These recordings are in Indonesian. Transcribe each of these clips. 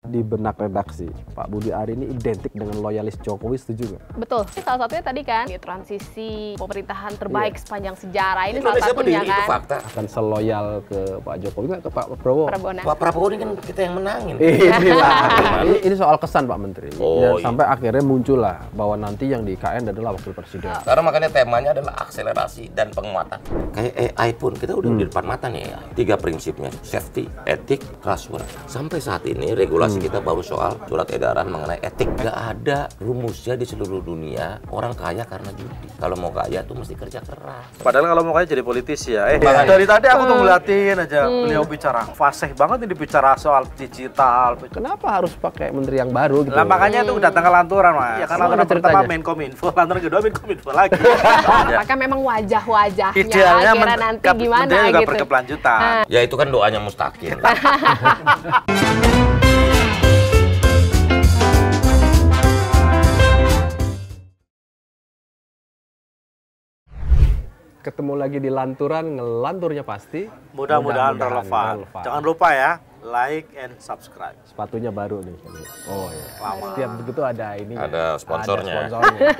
Di benak redaksi, Pak Budi Ari ini identik dengan loyalis Jokowi, setuju nggak? Betul. Salah satunya tadi kan, transisi pemerintahan terbaik sepanjang sejarah. Ini Indonesia salah satunya berdiri, kan. itu fakta. Akan seloyal ke Pak Jokowi nggak ke Pak Prabowo? Pak Prabowo ini kan kita yang menangin. Ini soal kesan Pak Menteri. Oh, Dan iya. sampai akhirnya muncul lah bahwa nanti yang di IKN adalah wakil presiden. Karena makanya temanya adalah akselerasi dan penguatan. Kayak AI pun, kita udah di depan mata nih AI. 3 prinsipnya, safety, etik, trustworthy. Sampai saat ini regulasi kita baru soal surat edaran mengenai etik. Gak ada rumusnya di seluruh dunia orang kaya karena judi. Kalau mau kaya tuh mesti kerja keras. Padahal kalau mau kaya jadi politisi ya. Makanya. Dari tadi aku tuh ngeliatin aja beliau bicara. Fasih banget ini bicara soal digital. Kenapa harus pakai menteri yang baru gitu? Lah makanya itu datang ke lanturan, Mas. Ya kan Gimana lanturan pertama ceritanya? Menkominfo, lanturan kedua Menkominfo lagi. Apakah memang wajah-wajahnya Idealnya kira nanti gimana dia juga gitu. berkelanjutan. Ya itu kan doanya mustaqim. Ketemu lagi di lanturan, ngelanturnya pasti. Mudah-mudahan relevan. Jangan lupa ya, like and subscribe. Sepatunya baru nih. Oh iya. Lama. Setiap begitu ada ini. Ada sponsornya. Ada sponsornya.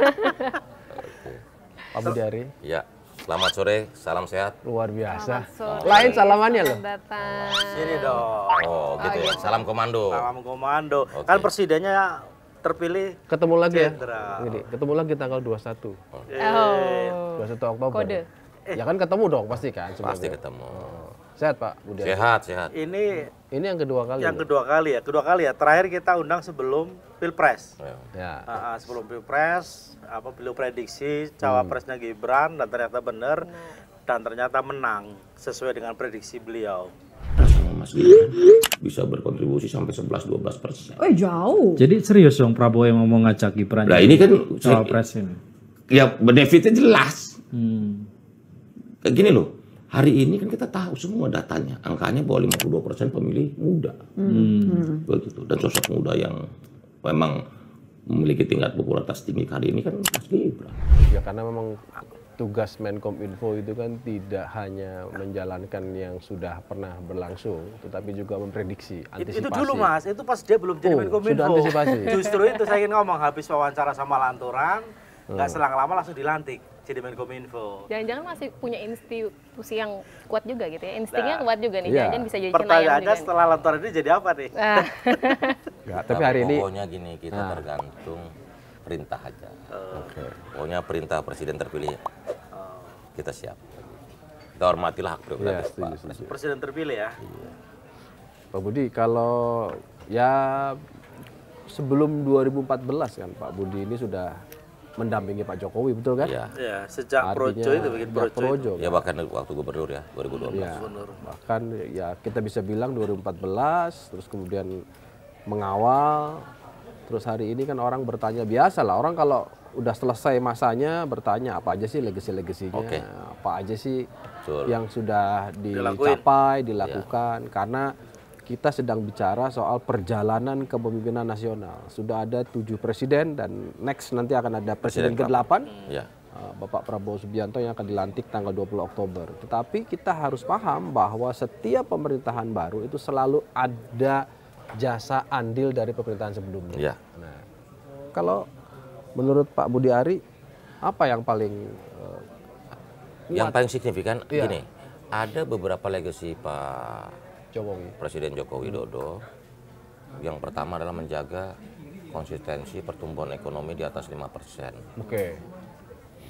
Pak Budi Ari, Ya, selamat sore, salam sehat. luar biasa. Selamat sore. Lain salamannya loh. Selamat datang. Sini dong. Oh, gitu ya. Salam komando. Salam komando. Oke. Kan presidennya terpilih Ketemu lagi ya. Jenderal. Ini, ketemu lagi tanggal 21. Oh. 21 Oktober. Kode. Ya kan ketemu dong pasti kan. Pasti sebelumnya. ketemu. Sehat Pak Budi Ari. Sehat, sehat. Ini Ini yang kedua kali. yang loh. kedua kali ya. Kedua kali ya. Terakhir kita undang sebelum Pilpres. Ya. Sebelum Pilpres, beliau prediksi cawapresnya Gibran dan ternyata benar dan ternyata menang sesuai dengan prediksi beliau. Mas Gibran bisa berkontribusi sampai 11-12%. Jauh. Jadi serius dong Prabowo yang mau ngajak Gibran? Nah ini kan cawapres ini. ya benefitnya jelas. Hmm. Kayak gini loh, hari ini kan kita tahu semua datanya, angkanya bahwa 52% pemilih muda. Begitu. Dan sosok muda yang memang memiliki tingkat popularitas tinggi kali ini kan Mas Gibran. Ya karena memang tugas Menkominfo itu kan tidak hanya menjalankan yang sudah pernah berlangsung, tetapi juga memprediksi, antisipasi. Itu dulu Mas, itu pas dia belum jadi Oh, Menkominfo. sudah antisipasi. Justru itu saya ingin ngomong, habis wawancara sama lanturan, nggak selang lama langsung dilantik jadi Menkominfo. Jangan-jangan masih punya institusi yang kuat juga gitu ya. Instingnya Nah, kuat juga nih. iya. Jangan-jangan bisa jadi cenayang Pertanyaannya juga. setelah lanturan ini jadi apa nih? Ah. Ya, tapi hari ini Pokoknya gini, kita tergantung perintah aja. Pokoknya perintah presiden terpilih, kita siap. Kita hormatilah hak ya, prerogatif setuju, Pak. setuju. Presiden terpilih ya. Pak Budi, kalau ya sebelum 2014 kan Pak Budi ini sudah mendampingi Pak Jokowi, betul kan? Iya. Ya, sejak Projo itu bikin sejak Projo. Projo. Ya bahkan waktu gubernur ya, 2012. Ya, bahkan ya kita bisa bilang 2014, terus kemudian mengawal, terus hari ini kan orang bertanya, biasa lah orang kalau udah selesai masanya bertanya apa aja sih legasi-legasinya, Oke. apa aja sih Betul. yang sudah dicapai, dilakukan, karena kita sedang bicara soal perjalanan kepemimpinan nasional. Sudah ada 7 presiden dan next nanti akan ada presiden ke-8. Ya. Bapak Prabowo Subianto yang akan dilantik tanggal 20 Oktober. Tetapi kita harus paham bahwa setiap pemerintahan baru itu selalu ada jasa andil dari pemerintahan sebelumnya. Ya. Nah, kalau menurut Pak Budi Ari, apa yang paling Yang paling signifikan Iya. gini, ada beberapa legacy Pak Jokowi? Presiden Joko Widodo. Yang pertama adalah menjaga konsistensi pertumbuhan ekonomi di atas 5%. Oke.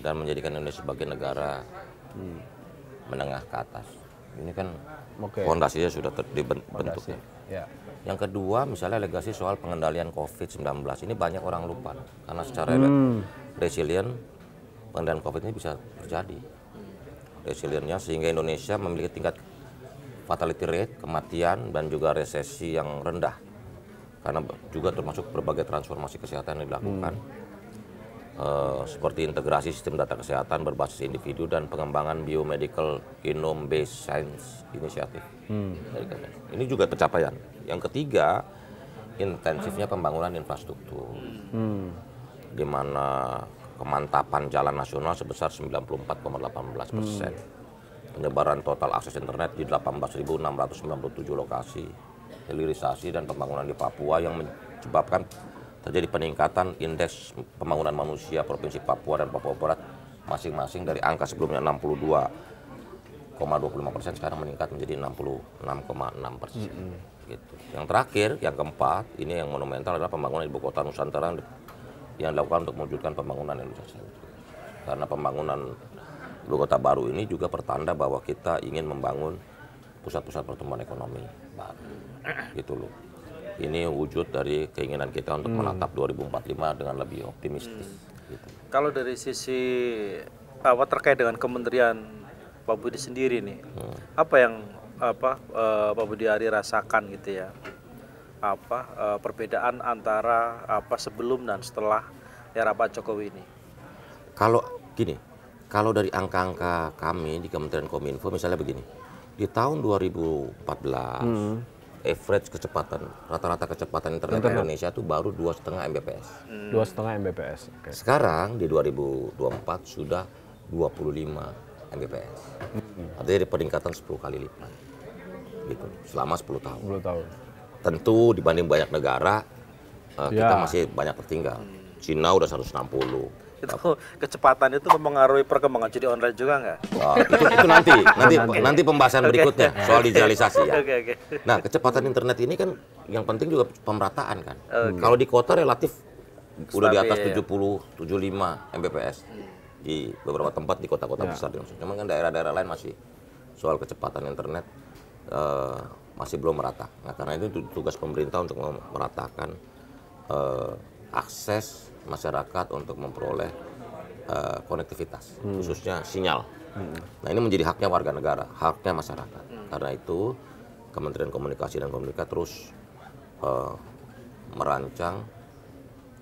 Dan menjadikan Indonesia sebagai negara menengah ke atas. Ini kan Oke. fondasinya sudah dibentuk. Fondasi. Ya. Yang kedua, misalnya legasi soal pengendalian COVID-19. Ini banyak orang lupa. Karena secara resilient, pengendalian COVID ini bisa terjadi. Resiliennya sehingga Indonesia memiliki tingkat fatality rate, kematian, dan juga resesi yang rendah. Karena juga termasuk berbagai transformasi kesehatan yang dilakukan. Seperti integrasi sistem data kesehatan berbasis individu dan pengembangan biomedical genome based science initiative. Ini juga pencapaian. Yang ketiga, intensifnya pembangunan infrastruktur, di mana kemantapan jalan nasional sebesar 94,18%, penyebaran total akses internet di 18.697 lokasi, hilirisasi dan pembangunan di Papua yang menyebabkan terjadi peningkatan indeks pembangunan manusia Provinsi Papua dan Papua Barat masing-masing dari angka sebelumnya 62,25% sekarang meningkat menjadi 66,6%. Gitu. Yang terakhir, yang keempat, ini yang monumental adalah pembangunan ibu kota Nusantara yang dilakukan untuk mewujudkan pembangunan Indonesia. Karena pembangunan ibu kota baru ini juga pertanda bahwa kita ingin membangun pusat-pusat pertumbuhan ekonomi baru. Gitu loh. Ini wujud dari keinginan kita untuk menatap 2045 dengan lebih optimistis. Gitu. Kalau dari sisi terkait dengan Kementerian Pak Budi sendiri nih, apa yang Pak Budi Ari rasakan gitu ya? Perbedaan antara sebelum dan setelah era Pak Jokowi ini? Kalau gini, kalau dari angka-angka kami di Kementerian Kominfo misalnya begini, di tahun 2014 average kecepatan, rata-rata kecepatan internet Indonesia itu baru 2,5 Mbps. 2,5 Mbps. Okay. Sekarang di 2024 sudah 25 Mbps. Artinya dari peningkatan 10 kali lipat. Gitu, selama 10 tahun. 10 tahun. Tentu dibanding banyak negara, kita masih banyak tertinggal. Cina udah 160. Itu kecepatan itu mempengaruhi perkembangan judi online juga nggak? Nanti pembahasan berikutnya soal digitalisasi ya. Okay. Nah, kecepatan internet ini kan yang penting juga pemerataan kan. Kalau di kota relatif udah di atas 70, 75 Mbps di beberapa tempat di kota-kota besar. Cuman kan daerah-daerah lain masih soal kecepatan internet masih belum merata. Nah, karena itu tugas pemerintah untuk meratakan akses masyarakat untuk memperoleh konektivitas, khususnya sinyal. Nah, ini menjadi haknya warga negara, haknya masyarakat. Karena itu Kementerian Komunikasi dan Informatika terus merancang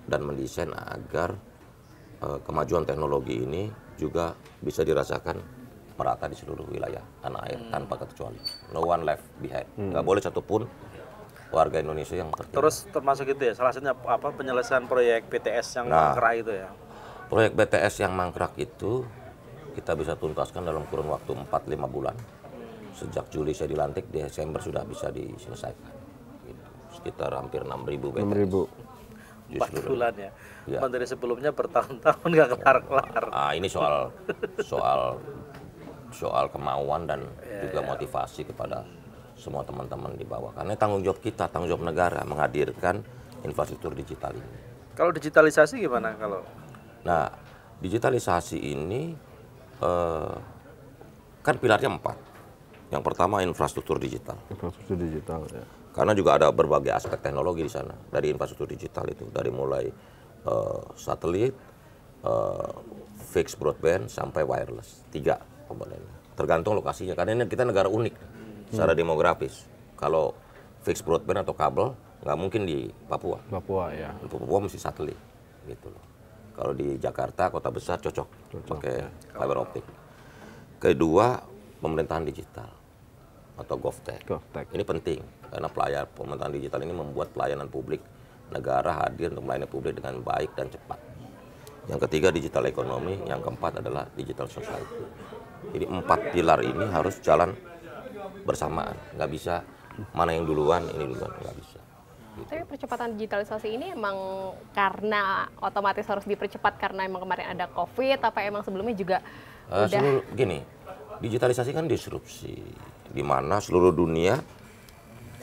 dan mendesain agar kemajuan teknologi ini juga bisa dirasakan merata di seluruh wilayah tanah air tanpa terkecuali. No one left behind. Nggak boleh satupun warga Indonesia yang tertinggal. Terus termasuk itu ya, salah satunya penyelesaian proyek BTS yang mangkrak itu ya? Proyek BTS yang mangkrak itu kita bisa tuntaskan dalam kurun waktu 4-5 bulan. Sejak Juli saya dilantik, di Desember sudah bisa diselesaikan. Gitu. Sekitar hampir 6.000 BTS. 4 bulan ya? Menteri sebelumnya bertahun-tahun nggak kelar-kelar. Ini soal kemauan dan juga motivasi kepada semua teman-teman di bawah. Karena tanggung jawab kita, tanggung jawab negara menghadirkan infrastruktur digital ini. Kalau digitalisasi gimana kalau? Nah, digitalisasi ini kan pilarnya 4. Yang pertama infrastruktur digital. Infrastruktur digital ya. Karena juga ada berbagai aspek teknologi di sana dari infrastruktur digital itu, dari mulai satelit, fixed broadband sampai wireless. 3 komponennya. Tergantung lokasinya. Karena ini kita negara unik secara demografis. Kalau fixed broadband atau kabel nggak mungkin di Papua. Papua ya. Untuk Papua mesti satelit, gitu loh. Kalau di Jakarta kota besar cocok pakai fiber optik. Kedua, pemerintahan digital atau GovTech. Ini penting karena pemerintahan digital ini membuat pelayanan publik negara hadir untuk melayani publik dengan baik dan cepat. Yang ketiga digital ekonomi, yang keempat adalah digital society. Jadi 4 pilar ini harus jalan bersamaan, nggak bisa mana yang duluan, ini duluan, nggak bisa. Gitu. Tapi percepatan digitalisasi ini emang karena otomatis harus dipercepat karena emang kemarin ada COVID, apa emang sebelumnya juga udah? Gini, digitalisasi kan disrupsi, di mana seluruh dunia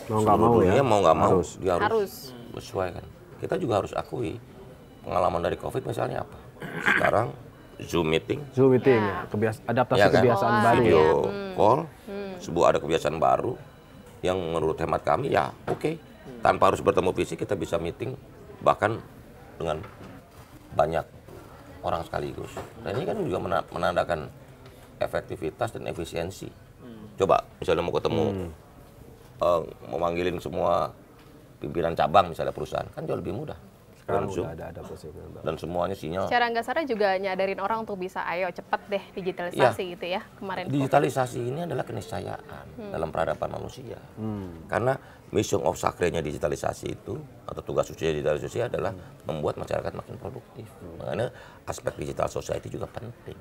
mau nggak mau dia harus sesuaikan. Kita juga harus akui pengalaman dari COVID misalnya apa? Sekarang Zoom meeting ya. Adaptasi kebiasaan baru video ya. Call, ada kebiasaan baru yang menurut hemat kami ya oke. Tanpa harus bertemu fisik kita bisa meeting bahkan dengan banyak orang sekaligus. Dan ini kan juga menandakan efektivitas dan efisiensi. Coba misalnya mau ketemu memanggilin semua pimpinan cabang misalnya perusahaan kan jauh lebih mudah. Sekarang udah ada adaptasi dan semuanya sinyal. Secara nggak sadar juga nyadarin orang untuk bisa ayo cepet deh digitalisasi gitu ya kemarin. Digitalisasi ini adalah keniscayaan dalam peradaban manusia. Karena mission of sacre-nya digitalisasi itu atau tugas suci digitalisasi adalah membuat masyarakat makin produktif. Makanya aspek digital society juga penting.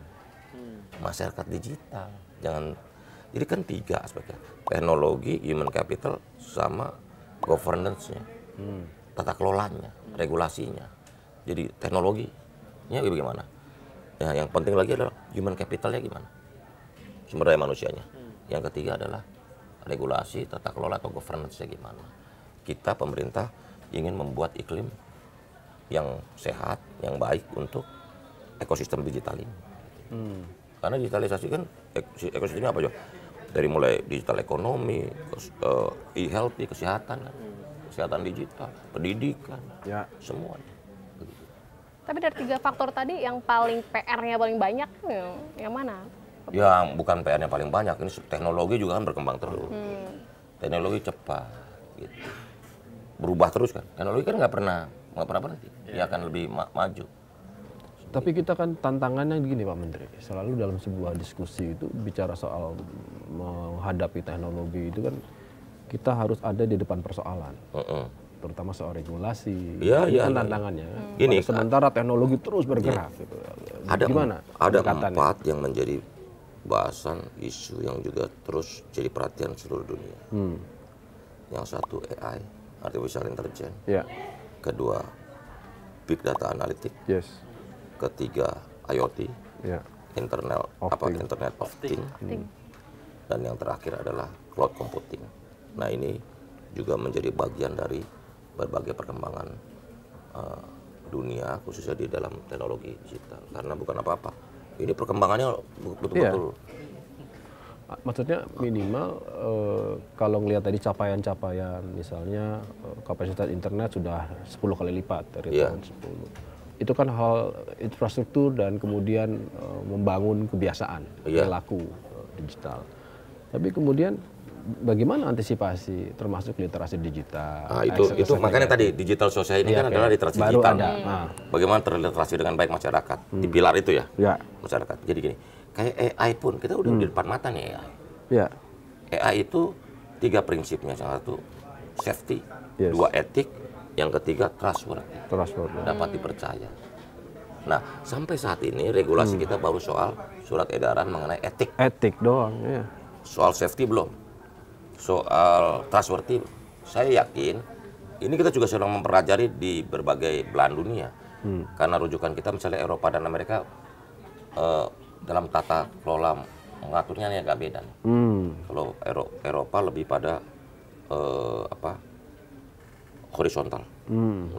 Masyarakat digital jadi kan 3 aspeknya: teknologi, human capital, sama governance-nya, tata kelolanya, regulasinya. Jadi teknologinya bagaimana? Ya, yang penting lagi adalah human capitalnya gimana, sumber daya manusianya. Yang ketiga adalah regulasi, tata kelola atau governance-nya gimana. Kita pemerintah ingin membuat iklim yang sehat, yang baik untuk ekosistem digital ini. Karena digitalisasi kan ekosistemnya apa aja? Dari mulai digital ekonomi, e-health, kesehatan, kesehatan digital, pendidikan, semuanya. Tapi dari 3 faktor tadi yang paling PR-nya paling banyak yang mana? Ya bukan PR-nya paling banyak, ini teknologi juga kan berkembang terus. Teknologi cepat, gitu. Berubah terus kan. Teknologi kan nggak pernah berhenti, dia akan lebih maju. Tapi kita kan tantangannya gini Pak Menteri, selalu dalam sebuah diskusi itu bicara soal menghadapi teknologi itu kan kita harus ada di depan persoalan. Terutama soal regulasi, itu kan tantangannya. Gini, sementara teknologi terus bergerak. Gitu. Gimana? Ada 4 yang menjadi bahasan isu yang juga terus jadi perhatian seluruh dunia. Yang satu AI, artificial intelligence. Kedua, big data analytics. Ketiga, IoT, Internet of Things. Dan yang terakhir adalah cloud computing. Nah ini juga menjadi bagian dari berbagai perkembangan dunia, khususnya di dalam teknologi digital. Karena bukan apa-apa, ini perkembangannya betul-betul. Maksudnya minimal kalau ngelihat tadi capaian-capaian, misalnya kapasitas internet sudah 10 kali lipat dari tahun 10. Itu kan hal infrastruktur dan kemudian membangun kebiasaan, perilaku digital. Tapi kemudian bagaimana antisipasi termasuk literasi digital? Nah, itu makanya tadi digital society ini kan adalah literasi digital. Bagaimana terliterasi dengan baik masyarakat di pilar itu ya, masyarakat. Jadi gini, kayak AI pun kita udah di depan mata nih AI. AI itu 3 prinsipnya, yang satu safety, 2 etik, yang ketiga trustworthy, dapat dipercaya. Nah sampai saat ini regulasi kita baru soal surat edaran mengenai etik. Etik doang, Soal safety belum. Soal trustworthy, saya yakin ini kita juga sedang mempelajari di berbagai belahan dunia. Karena rujukan kita misalnya Eropa dan Amerika dalam tata kelola mengaturnya ini agak beda. Kalau Eropa lebih pada horizontal,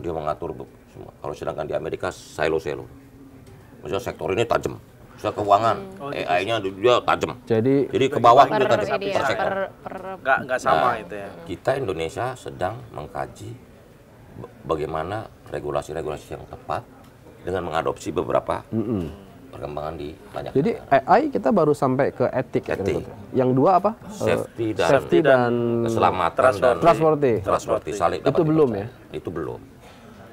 dia mengatur semua. Kalau sedangkan di Amerika silo-silo. Misalnya sektor ini tajam, misalnya keuangan, AI-nya dia tajam. Jadi ke bawah dia tajam. Nggak sama itu ya. Kita Indonesia sedang mengkaji bagaimana regulasi-regulasi yang tepat dengan mengadopsi beberapa perkembangan di banyak. Jadi AI kita baru sampai ke etik. Yang 2 apa? Safety dan keselamatan dan trustworthy. Itu belum ya? Itu belum.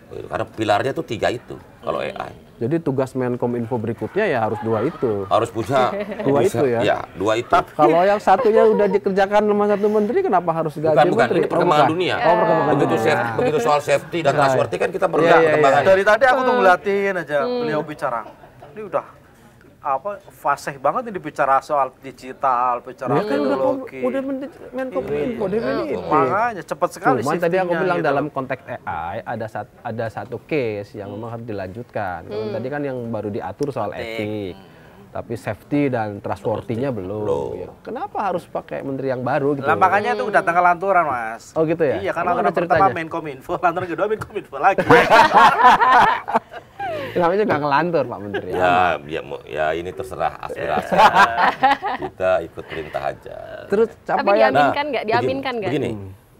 Karena pilarnya tuh 3 itu kalau AI. Jadi tugas Menkominfo berikutnya ya harus 2 itu. Harus punya 2 itu ya? Ya, 2 itu. Kalau yang satunya udah dikerjakan sama 1 menteri, kenapa harus gaji menteri? Bukan, ini perkembangan dunia. Perkembangan dunia. Begitu soal safety dan trustworthy kan kita perlu perkembangan. Dari tadi aku tuh ngeliatin aja beliau bicara. Ini udah fasih banget ini bicara soal digital, bicara teknologi. Udah Menkominfo, makanya cepat sekali. Cuman tadi aku bilang dalam konteks AI ada satu case yang memang harus dilanjutkan. Tadi kan yang baru diatur soal etik, tapi safety dan trustworthy-nya belum. Kenapa harus pakai menteri yang baru gitu? Nah, makanya itu udah tanggal lanturan, Mas. Oh gitu ya? Iya, karena lanturan pertama Menkominfo, lanturan kedua Menkominfo lagi. Namanya juga ngelantur Pak Menteri. Ya ini terserah aspirasi. Kita ikut perintah aja. Terus tapi diaminkan nggak? Diaminkan nggak? Begini,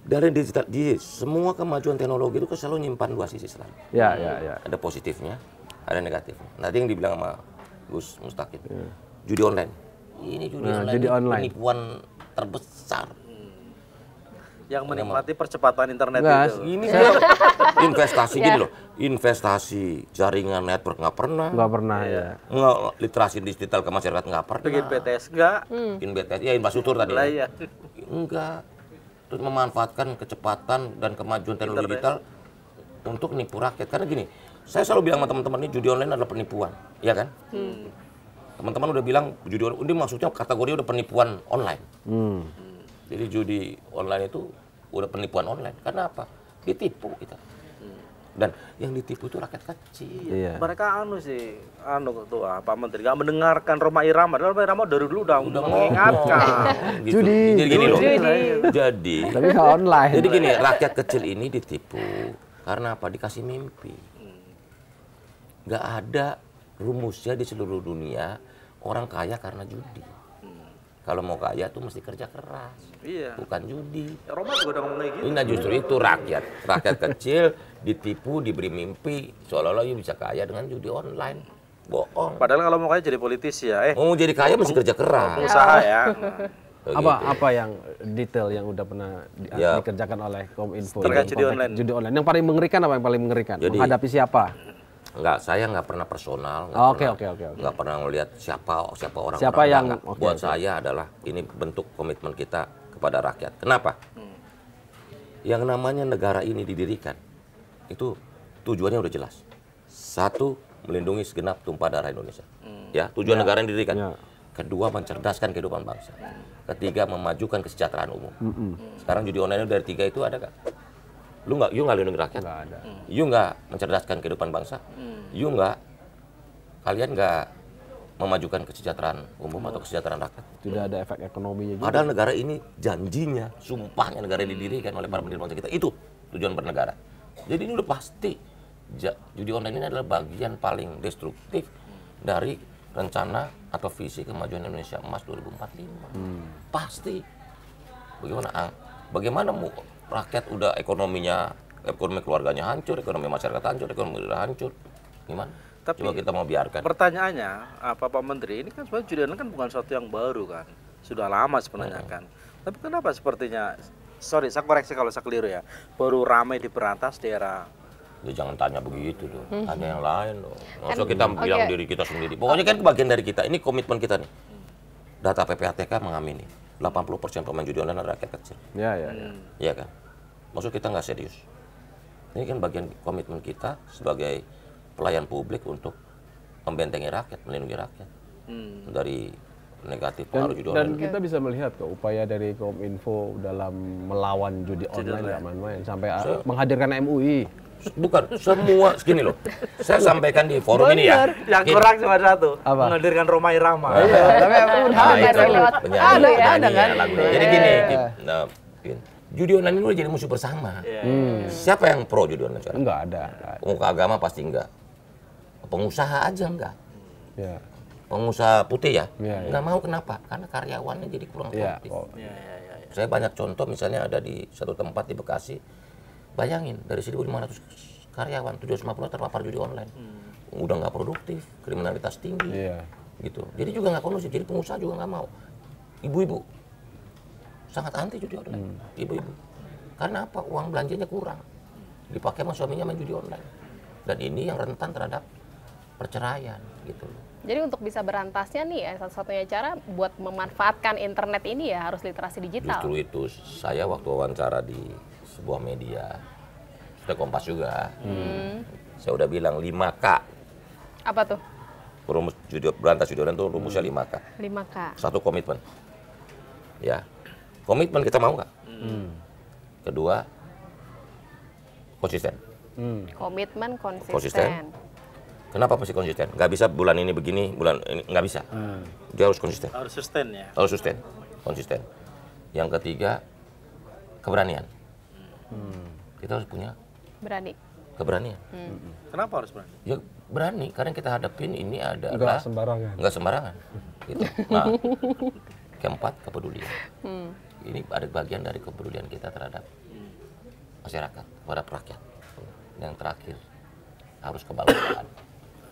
dari digital, di semua kemajuan teknologi itu selalu nyimpan 2 sisi selalu. Ya. Ada positifnya, ada negatifnya. Nanti yang dibilang sama Gus Mustaqim, judi online. Ini judi online. Penipuan terbesar. Yang menikmati percepatan internet itu. Ini investasi gini loh, investasi jaringan network nggak pernah ya. Literasi digital ke masyarakat nggak pernah. Bikin BTS nggak? Bikin BTS, ya infrastruktur tadi. Ya. Enggak. Terus memanfaatkan kecepatan dan kemajuan teknologi digital untuk nipu rakyat. Karena gini, saya selalu bilang sama teman-teman ini judi online adalah penipuan, ya kan? Teman-teman udah bilang judi online, ini maksudnya kategori udah penipuan online. Jadi judi online itu udah penipuan online. Karena apa? Ditipu kita. Dan yang ditipu itu rakyat kecil. Iya. Mereka tuh Pak Menteri nggak mendengarkan Rhoma Irama. Rhoma Irama dari dulu udah mengingatkan. Gitu. Judi. Jadi gini loh. Judi. Jadi Tapi nggak online. Jadi gini, rakyat kecil ini ditipu karena apa? Dikasih mimpi. Nggak ada rumusnya di seluruh dunia orang kaya karena judi. Kalau mau kaya tuh mesti kerja keras, Iya. bukan judi. Rhoma juga udah ngomong kayak gitu. Ini justru itu rakyat kecil ditipu, diberi mimpi seolah-olah bisa kaya dengan judi online. Bohong. Padahal kalau mau kaya jadi politisi ya. Mau jadi kaya mesti kerja keras. Pengusaha ya. Apa yang detail yang udah pernah Ya. dikerjakan oleh Kominfo Terkait dalam judi konteks online. judi online? Yang paling mengerikan apa yang paling mengerikan? Jadi- Menghadapi siapa? Enggak, saya nggak pernah personal. Oh, oke. Nggak pernah ngelihat siapa orang. Siapa yang- oke, buat oke. saya adalah ini bentuk komitmen kita kepada rakyat. Kenapa? Yang namanya negara ini didirikan itu tujuannya udah jelas. Satu, melindungi segenap tumpah darah Indonesia. Ya, tujuan negara yang didirikan. Ya. Kedua, mencerdaskan kehidupan bangsa. Ketiga, memajukan kesejahteraan umum. Sekarang judi online dari tiga itu ada nggak? You nggak lindungi rakyat. Nggak ada. You nggak mencerdaskan kehidupan bangsa. Kalian nggak memajukan kesejahteraan umum atau kesejahteraan rakyat. Tidak ada efek ekonominya juga. Padahal negara ini janjinya, sumpahnya negara yang didirikan oleh para pendiri bangsa kita itu tujuan bernegara. Jadi ini udah pasti judi online ini adalah bagian paling destruktif dari rencana atau visi kemajuan Indonesia Emas 2045. Pasti. Bagaimana rakyat udah ekonomi keluarganya hancur, ekonomi masyarakat hancur, ekonomi negara hancur. Gimana? Tapi Coba kita mau biarkan. pertanyaannya, Pak Menteri, ini kan sebenarnya judi online kan bukan sesuatu yang baru kan. Sudah lama sebenarnya kan. Tapi kenapa sepertinya, sorry saya koreksi kalau saya keliru ya, baru ramai diberantas di era. Ya jangan tanya begitu dong, tanya yang lain dong. Maksudnya kita bilang diri kita sendiri. Pokoknya kan bagian dari kita, ini komitmen kita nih. Data PPATK mengamini, 80% pemain judi online adalah rakyat kecil. Ya. Iya kan? Maksud kita nggak serius. Ini kan bagian komitmen kita sebagai pelayan publik untuk membentengi rakyat, melindungi rakyat dari negatif pengaruh judi Dan online. kita bisa melihat kok upaya dari Kominfo dalam melawan judi online nggak main-main sampai menghadirkan MUI. Bukan, semua segini loh. Saya sampaikan di forum ini ya. Yang Gini. kurang cuma satu, Apa? menghadirkan Rhoma Irama. Iya, tapi MUI Nah, Ada itu lewat. penyanyi, Ada ya, penyanyi ada kan? lagunya. Jadi gini, nah, judi online ini udah jadi musuh bersama. Siapa yang pro judi online sekarang? Enggak ada. Pemuka agama pasti enggak. Pengusaha aja enggak. Ya. Pengusaha putih ya, Iya, iya. enggak mau kenapa? Karena karyawannya jadi kurang Iya. produktif. Saya banyak contoh misalnya ada di satu tempat di Bekasi. Bayangin dari 1.500 karyawan 750 terpapar judi online. Udah nggak produktif, kriminalitas tinggi. Iya. Gitu. Jadi juga nggak kondusif. Jadi pengusaha juga nggak mau. Ibu-ibu sangat anti judi online. Ibu-ibu. Karena apa? Uang belanjanya kurang. Dipakai sama suaminya main judi online. Dan ini yang rentan terhadap perceraian gitu. Jadi untuk bisa berantasnya nih ya satu-satunya cara buat memanfaatkan internet ini ya harus literasi digital. Justru itu saya waktu wawancara di sebuah media, sudah Kompas juga, saya udah bilang 5K. Apa tuh? Rumus berantas judi online itu rumusnya 5K. 5K. Satu, komitmen. Ya, komitmen kita mau nggak? Kedua, konsisten. Komitmen Konsisten. konsisten. Kenapa mesti konsisten? Nggak bisa bulan ini begini, bulan ini nggak bisa. Dia harus konsisten. Harus sustain ya. Harus sustain, konsisten. Yang ketiga, keberanian. Kita harus punya Berani. keberanian. Kenapa harus berani? Ya berani, karena yang kita hadapin ini Enggak adalah sembarangan. nggak sembarangan. Gitu. Nah, keempat, kepedulian. Ini ada bagian dari kepedulian kita terhadap masyarakat, terhadap rakyat. Yang terakhir, harus kebal godaan.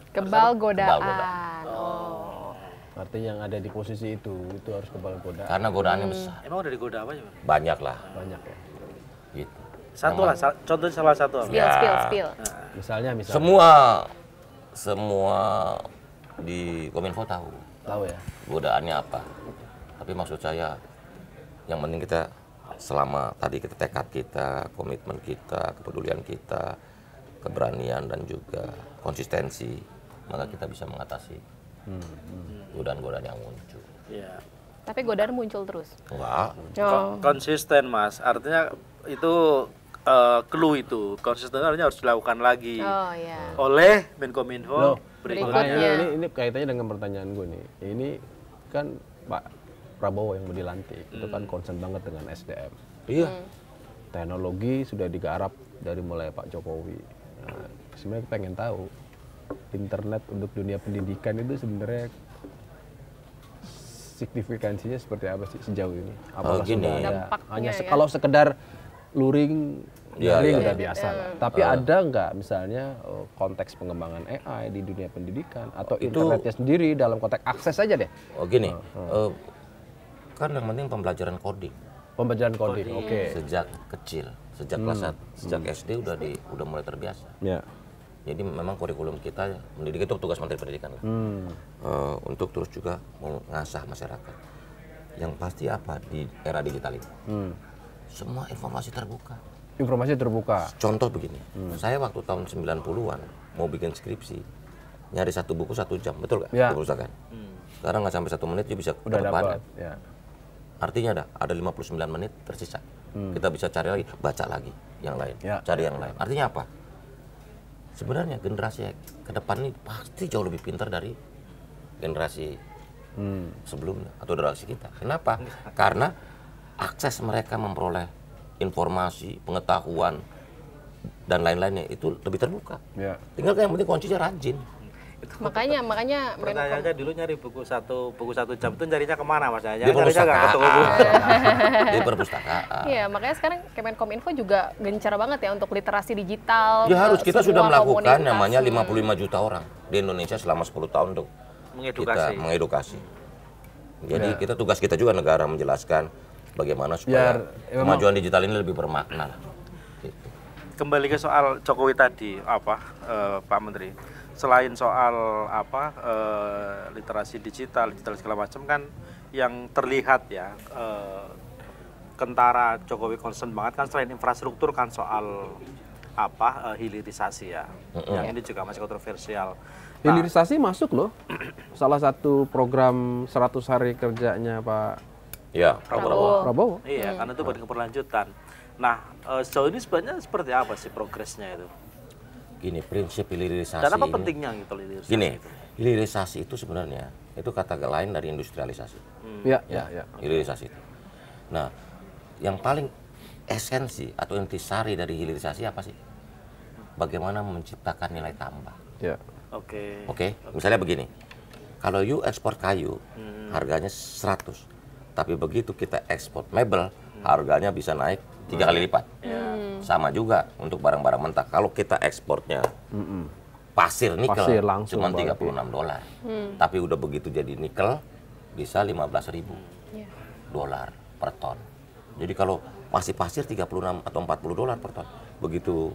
Kebal godaan. godaan. Oh. Artinya yang ada di posisi itu harus kebal godaan. Karena godaannya besar. Emang udah digoda apa ya? Banyak lah. Banyak ya. Gitu. Satu lah, contoh salah satu. Spill, Ya. spill. Misalnya. Semua di Kominfo tahu Tahu ya. godaannya apa. Tapi maksud saya, yang penting kita selama tadi kita tekad kita, komitmen kita, kepedulian kita, keberanian dan juga konsistensi, maka kita bisa mengatasi godaan-godaan yang muncul. Iya. Tapi godaan muncul terus. Enggak, Oh. Konsisten Mas, artinya itu clue itu konsistensinya harus dilakukan lagi Oh ya. oleh Menkominfo Loh, Berikutnya. makanya ini kaitannya dengan pertanyaan gue nih. Ini kan Pak Prabowo yang mau dilantik, itu kan concern banget dengan SDM. Iya. Teknologi sudah digarap dari mulai Pak Jokowi. Nah, sebenarnya pengen tahu internet untuk dunia pendidikan itu sebenarnya signifikansinya seperti apa sih sejauh ini? Apakah gini. sudah ada Dampaknya hanya ya. kalau sekedar luring Ya, daring ya. udah biasa lah. Tapi ada nggak misalnya konteks pengembangan AI di dunia pendidikan atau internetnya sendiri dalam konteks akses aja deh? Oh gini, kan yang penting pembelajaran coding Pembelajaran coding, oke. sejak kecil, sejak kelas 1, sejak SD udah mulai terbiasa. Ya. Jadi memang kurikulum kita mendidik itu tugas Menteri Pendidikan lah. Untuk terus juga mengasah masyarakat. Yang pasti apa di era digital ini? Semua informasi terbuka. Informasi terbuka. Contoh begini, saya waktu tahun 90-an mau bikin skripsi, nyari satu buku 1 jam, betul nggak? Ya. Di perpustakaan. Sekarang nggak sampai 1 menit dia bisa Udah dapat. dapat. Ya. Artinya ada 59 menit tersisa. Kita bisa cari lagi, baca lagi yang lain, Ya. cari yang lain. Artinya apa? Sebenarnya generasi ke depan ini pasti jauh lebih pintar dari generasi sebelumnya atau generasi kita. Kenapa? Karena akses mereka memperoleh informasi, pengetahuan, dan lain-lainnya itu lebih terbuka. Ya. Tinggal yang penting kuncinya rajin. Makanya pertanyaannya dulu nyari buku satu jam itu nyarinya kemana mas? Di Nyarinya nggak ke toko buku. perpustakaan. Di perpustakaan. Iya, makanya sekarang Kemenkominfo juga gencar banget ya untuk literasi digital. Ya harus, kita sudah semua melakukan komunitas. namanya 55 juta orang di Indonesia selama 10 tahun untuk Mengedukasi. kita mengedukasi. Jadi kita tugas kita juga negara menjelaskan bagaimana supaya kemajuan digital ini lebih bermakna. Gitu. Kembali ke soal Jokowi tadi, Pak Menteri, selain soal literasi digital segala macam kan yang terlihat ya kentara Jokowi concern banget kan selain infrastruktur kan soal hilirisasi ya. Yang ini juga masih kontroversial. Hilirisasi masuk loh. Salah satu program 100 hari kerjanya Pak Ya, Prabowo. Iya, karena itu buat keberlanjutan. Nah, sejauh ini sebenarnya seperti apa sih progresnya itu? gini, prinsip hilirisasi Dan apa ini- pentingnya gitu hilirisasi Gini, itu? hilirisasi itu sebenarnya itu kata lain dari industrialisasi. Ya, ya. Hilirisasi itu. Nah, yang paling esensi atau intisari dari hilirisasi apa sih? Bagaimana menciptakan nilai tambah. Ya. Oke. Oke, misalnya begini. Kalau you ekspor kayu, harganya 100. Tapi begitu kita ekspor mebel, harganya bisa naik 3 kali lipat. Sama juga untuk barang-barang mentah. Kalau kita ekspornya pasir nikel Pasir langsung cuma berarti. $36. Tapi udah begitu jadi nikel bisa 15.000 dolar per ton. Jadi kalau masih pasir 36 atau $40 per ton. Begitu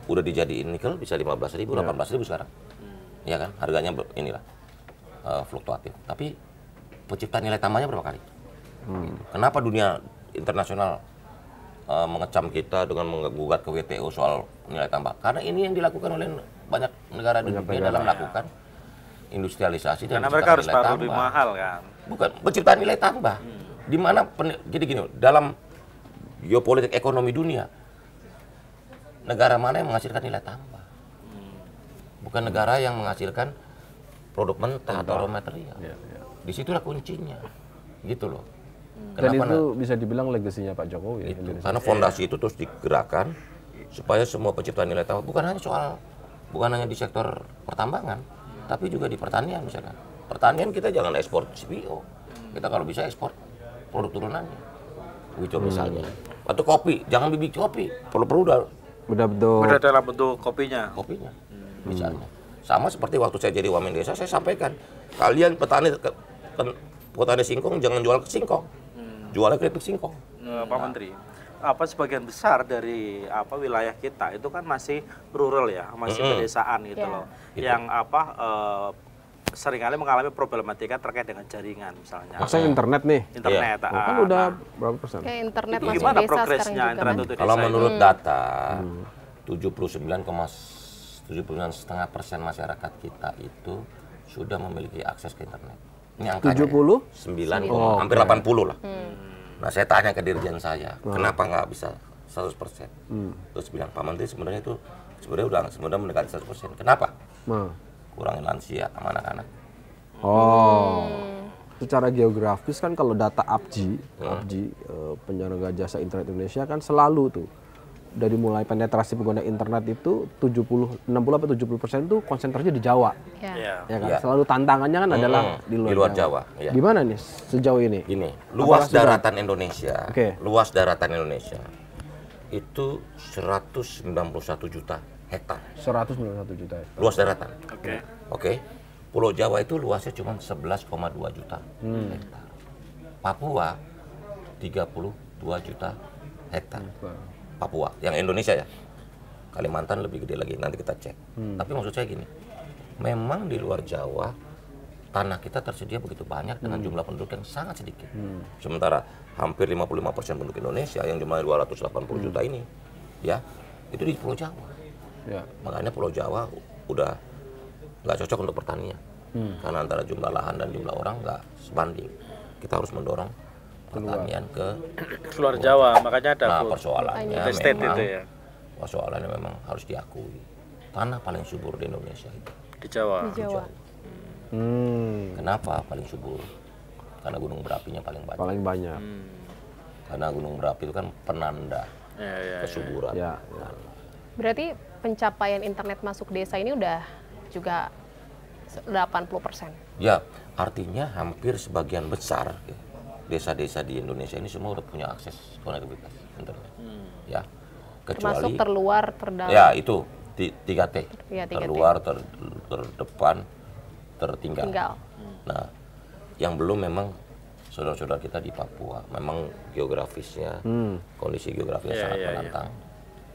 udah dijadiin nikel bisa 15.000, 18.000 sekarang. Ya kan? Harganya inilah fluktuatif. Tapi penciptaan nilai tambahnya berapa kali? Gitu. Kenapa dunia internasional mengecam kita dengan menggugat ke WTO soal nilai tambah? Karena ini yang dilakukan oleh banyak negara di dunia dalam melakukan industrialisasi dan Karena mereka harus nilai taruh lebih tambah. mahal kan. Bukan, penciptaan nilai tambah. Di mana jadi gini, dalam geopolitik ekonomi dunia, negara mana yang menghasilkan nilai tambah? Bukan negara yang menghasilkan produk mentah atau raw material. Disitulah kuncinya, gitu loh. Dan Kenapa itu bisa dibilang legasinya Pak Jokowi. itu? Indonesia. Karena fondasi itu terus digerakkan supaya semua penciptaan nilai tambah bukan hanya di sektor pertambangan, tapi juga di pertanian misalkan. Pertanian kita jangan ekspor CPO. Kita kalau bisa ekspor produk turunannya. Gitu misalnya. Atau kopi, jangan bibit kopi. Perlu Udah betul. Udah dalam bentuk kopinya. kopinya. Misalnya. Sama seperti waktu saya jadi wamen desa, saya sampaikan, kalian petani singkong jangan jual ke singkong. Jualnya keripik singkong. Pak Menteri, sebagian besar dari wilayah kita itu kan masih rural ya, masih pedesaan gitu Ya. loh. Yang seringkali mengalami problematika terkait dengan jaringan misalnya. Masa internet nih. Internet. Oh, kan udah berapa persen? Kayak internet Itu masuk gimana desa sekarang progresnya juga internet kan. untuk Kalau desa menurut data, 79,79% masyarakat kita itu sudah memiliki akses ke internet. Ini angkanya 70? 9, hampir 80 lah. Nah, saya tanya ke dirjen saya, kenapa nggak bisa 100%. Terus bilang Pak Menteri sebenarnya itu sebenarnya mendekati 100%. Kenapa? Kurangin lansia sama anak-anak. Secara geografis kan kalau data APJI, penyelenggara jasa internet Indonesia kan selalu tuh dari mulai penetrasi pengguna internet itu 60-70% itu konsentrasinya di Jawa. Ya kan? Selalu tantangannya kan adalah di luar Jawa. Ya. Gimana nih sejauh ini? Gini, luas daratan Indonesia. Luas daratan Indonesia itu 191 juta hektar. 191 juta. Luas daratan. Oke. Pulau Jawa itu luasnya cuma 11,2 juta hektar. Papua 32 juta hektar. Papua, yang Indonesia ya. Kalimantan lebih gede lagi, nanti kita cek. Tapi maksud saya gini, memang di luar Jawa tanah kita tersedia begitu banyak dengan jumlah penduduk yang sangat sedikit. Sementara hampir 55% penduduk Indonesia yang jumlahnya 280 juta ini, ya itu di Pulau Jawa. Makanya Pulau Jawa udah nggak cocok untuk pertanian, karena antara jumlah lahan dan jumlah orang nggak sebanding. Kita harus mendorong pertanian ke luar Jawa, makanya ada persoalannya memang harus diakui, tanah paling subur di Indonesia itu di Jawa. Kenapa paling subur? Karena gunung berapinya paling banyak. Karena gunung berapi itu kan penanda kesuburan. Berarti pencapaian internet masuk desa ini udah juga 80%. Ya, artinya hampir sebagian besar desa-desa di Indonesia ini semua udah punya akses konektivitas internet. Ya, kecuali termasuk terluar, terdalam. Ya, itu 3T. Ya, 3T. Terluar, terdepan, tertinggal. Nah, yang belum memang saudara-saudara kita di Papua, memang geografisnya, kondisi geografisnya sangat menantang.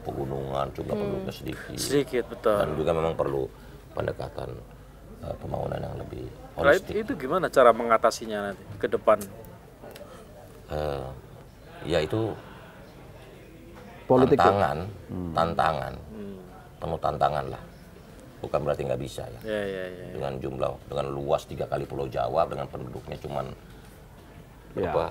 Pegunungan, jumlah penduduknya sedikit, betul. Dan juga memang perlu pendekatan pembangunan yang lebih holistik. Itu gimana cara mengatasinya nanti ke depan? Ya itu politik tantangan, penuh tantangan lah. Bukan berarti nggak bisa ya. Dengan luas 3 kali Pulau Jawa, dengan penduduknya cuman berapa?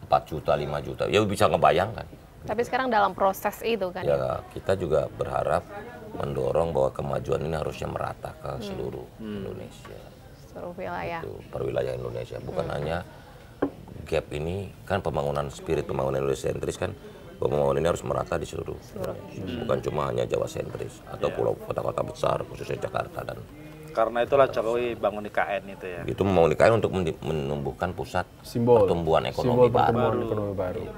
4 juta, 5 juta. Ya bisa ngebayangkan. Tapi sekarang dalam proses itu kan. Ya, kita juga berharap mendorong bahwa kemajuan ini harusnya merata ke seluruh Indonesia. Seluruh wilayah. Itu per wilayah Indonesia, bukan hanya gap ini kan spirit pembangunan Indonesia sentris kan, pembangunan ini harus merata di seluruh Indonesia. Bukan cuma hanya Jawa sentris atau pulau kota-kota besar khususnya Jakarta dan. Karena itulah Jokowi bangun IKN itu ya. Itu membangun IKN untuk menumbuhkan pusat pertumbuhan ekonomi baru.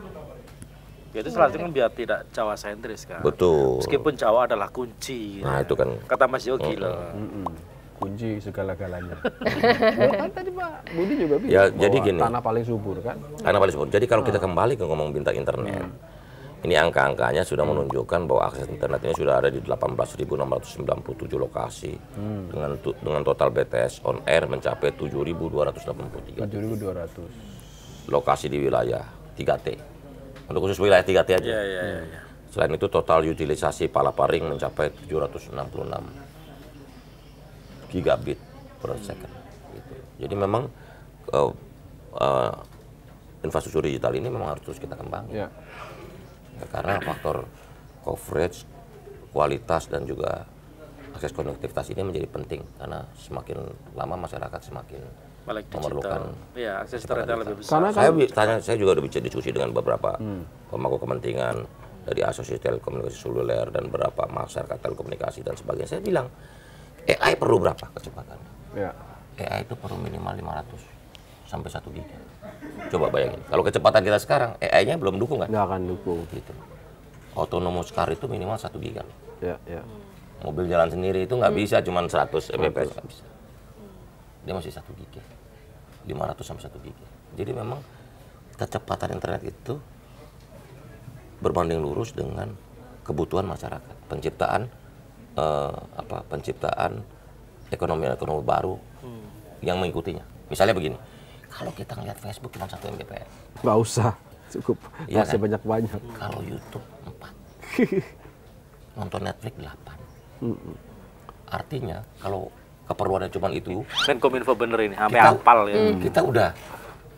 Ya itu salah satu kan biar tidak Jawa sentris kan. Betul. Meskipun Jawa adalah kunci. Nah itu kan. Kata Mas Yogi loh. Kunci segala-galanya. Kan tadi Pak Budi juga bilang ya, jadi gini, tanah paling subur kan. Tanah paling subur. Jadi kalau kita kembali ke ngomong bintang internet, ini angka-angkanya sudah menunjukkan bahwa akses internet ini sudah ada di 18.697 lokasi dengan total BTS on air mencapai 7.283. 7.200. Lokasi di wilayah 3T. Untuk khusus wilayah 3T aja. Selain itu total utilisasi Palaparing mencapai 766 gigabit per second. Gitu. Jadi memang infrastruktur digital ini memang harus terus kita kembangin. Ya, karena faktor coverage, kualitas dan juga akses konektivitas ini menjadi penting karena semakin lama masyarakat semakin memerlukan akses internet lebih besar. Karena saya juga udah bicara diskusi dengan beberapa pemangku kepentingan dari Asosiasi Telekomunikasi Seluler dan beberapa masyarakat telekomunikasi dan sebagainya. Saya bilang AI perlu berapa kecepatannya? AI itu perlu minimal 500 sampai 1 giga. Coba bayangin, kalau kecepatan kita sekarang, AI-nya belum dukung kan? Nggak akan dukung. Gitu. Autonomous car itu minimal 1 giga. Mobil jalan sendiri itu nggak bisa, cuma 100 Mbps nggak bisa. Dia masih 1 giga, 500 sampai 1 giga. Jadi memang kecepatan internet itu berbanding lurus dengan kebutuhan masyarakat, penciptaan ekonomi baru yang mengikutinya. Misalnya begini, kalau kita ngeliat Facebook cuma 1 Mbps, nggak usah, cukup. Ya masih kan? banyak. Kalau YouTube 4, nonton Netflix 8. Artinya kalau keperluannya cuma itu, kan Kominfo bener ini, sampai hafal ya. Kita udah,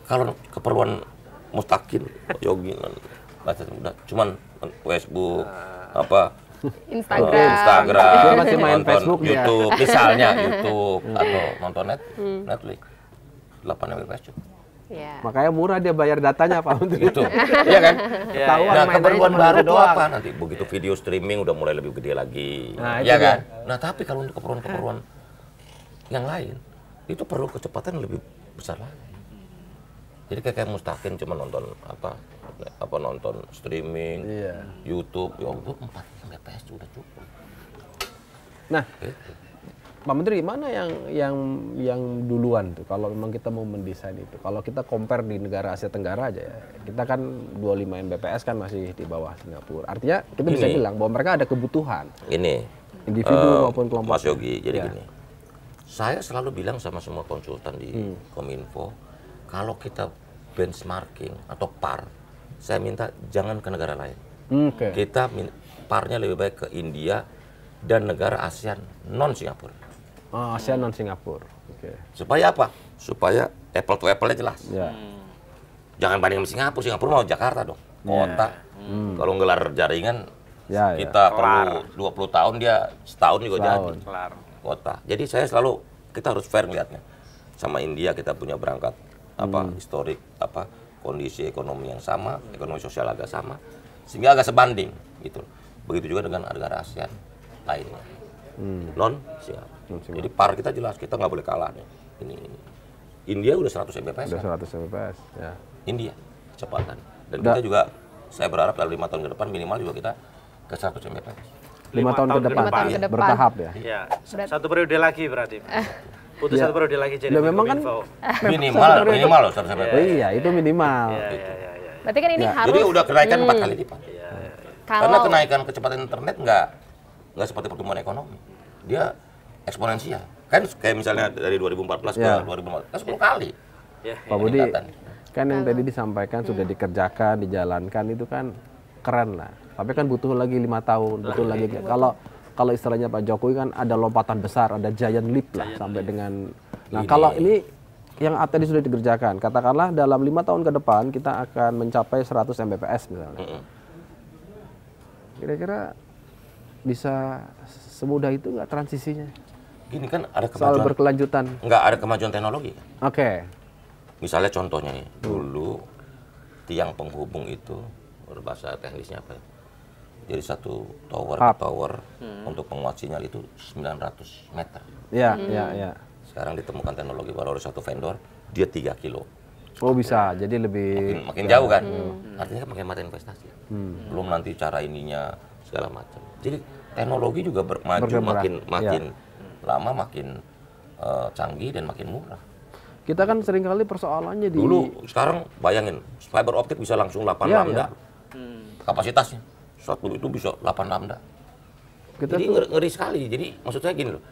kalau keperluan Mustaqil, Yogi, udah cuman Facebook, apa Instagram. Dia masih main nonton Facebook dia. YouTube, misalnya YouTube atau nonton Netflix, 8 Mbps cukup. Ya. Makanya murah dia bayar datanya Pak Menteri. Gitu. Iya kan? Ketahuan Nah, mainannya keperluan cuma baru itu itu doang. apa? Nanti begitu video streaming udah mulai lebih gede lagi. Nah, itu Iya dia. kan? Nah, tapi kalau untuk keperluan-keperluan yang lain, itu perlu kecepatan lebih besar lagi. Jadi kayak Mustaqim cuma nonton apa nonton streaming, Iya. YouTube, ya untuk 4 Mbps sudah cukup. Nah, Gitu. Pak Menteri, mana yang duluan tuh kalau memang kita mau mendesain itu? Kalau kita compare di negara Asia Tenggara aja ya, kita kan 25 Mbps kan masih di bawah Singapura. Artinya kita bisa Gini. bilang bahwa mereka ada kebutuhan, Ini individu maupun kelompok. Mas Yogi, jadi Ya. gini. Saya selalu bilang sama semua konsultan di Kominfo, kalau kita benchmarking atau par, saya minta jangan ke negara lain. Oke. Kita parnya lebih baik ke India dan negara ASEAN non Singapura. ASEAN non Singapura. Oke. Supaya apa? Supaya apple to apple-nya jelas. Ya. Jangan banding sama Singapura. Singapura mau Jakarta dong, kota. Kalau ngelar jaringan, Ya, ya. kita perlu 20 tahun, dia setahun juga Setahun. jadi. Kelar. Kota. Jadi saya selalu, kita harus fair lihatnya. Sama India kita punya berangkat historik, kondisi ekonomi yang sama, ekonomi sosial agak sama, sehingga agak sebanding gitu. Begitu juga dengan negara ASEAN lainnya. Non Singapura. Jadi par kita jelas, kita nggak boleh kalah nih. Ini. India udah 100 Mbps. Udah Kan? 100 Mbps. Ya. India kecepatan. Dan Udah. kita juga, saya berharap dalam 5 tahun ke depan minimal juga kita ke 100 Mbps. 5 tahun ke depan. Lima tahun ke depan. Bertahap ya. Iya, satu periode lagi berarti. Putus Ya. satu periode lagi jadi Lah, memang kan Kominfo. Minimal loh 100 Oh Mbps. iya, itu minimal. Iya. Berarti kan ini Ya. harus Jadi udah kenaikan 4 kali lipat. Karena kalau kenaikan kecepatan internet nggak seperti pertumbuhan ekonomi. Dia eksponensial. Kan kayak misalnya dari 2014 Ya. ke 2014, kan 10 kali. Ya. Pak Budi, peningkatan. kan yang tadi disampaikan sudah dikerjakan, dijalankan itu kan keren lah. Tapi kan butuh lagi 5 tahun, butuh lagi. Kalau istilahnya Pak Jokowi kan ada lompatan besar, ada giant leap lah sampai dengan. Nah kalau ini yang tadi sudah dikerjakan, katakanlah dalam 5 tahun ke depan kita akan mencapai 100 Mbps misalnya. Kira-kira bisa semudah itu nggak transisinya? Gini kan ada Soal kemajuan, berkelanjutan. nggak ada kemajuan teknologi. Oke. Misalnya contohnya nih, dulu tiang penghubung itu, berbahasa teknisnya apa ya? Jadi satu tower ke tower untuk penguat sinyal itu 900 meter. Ya, ya, ya. Sekarang ditemukan teknologi baru oleh satu vendor, dia 3 kilo. Oh bisa, jadi lebih. Makin jauh kan? Artinya kan menghemat investasi. Belum nanti cara ininya segala macam. Jadi teknologi juga maju Berkembang. makin lama makin canggih dan makin murah. Kita kan seringkali persoalannya di. Dulu sekarang bayangin fiber optik bisa langsung 8 Iya, lambda kapasitasnya. Satu itu bisa 8 lambda. Kita Jadi tuh. ngeri sekali. Jadi maksud saya gini loh.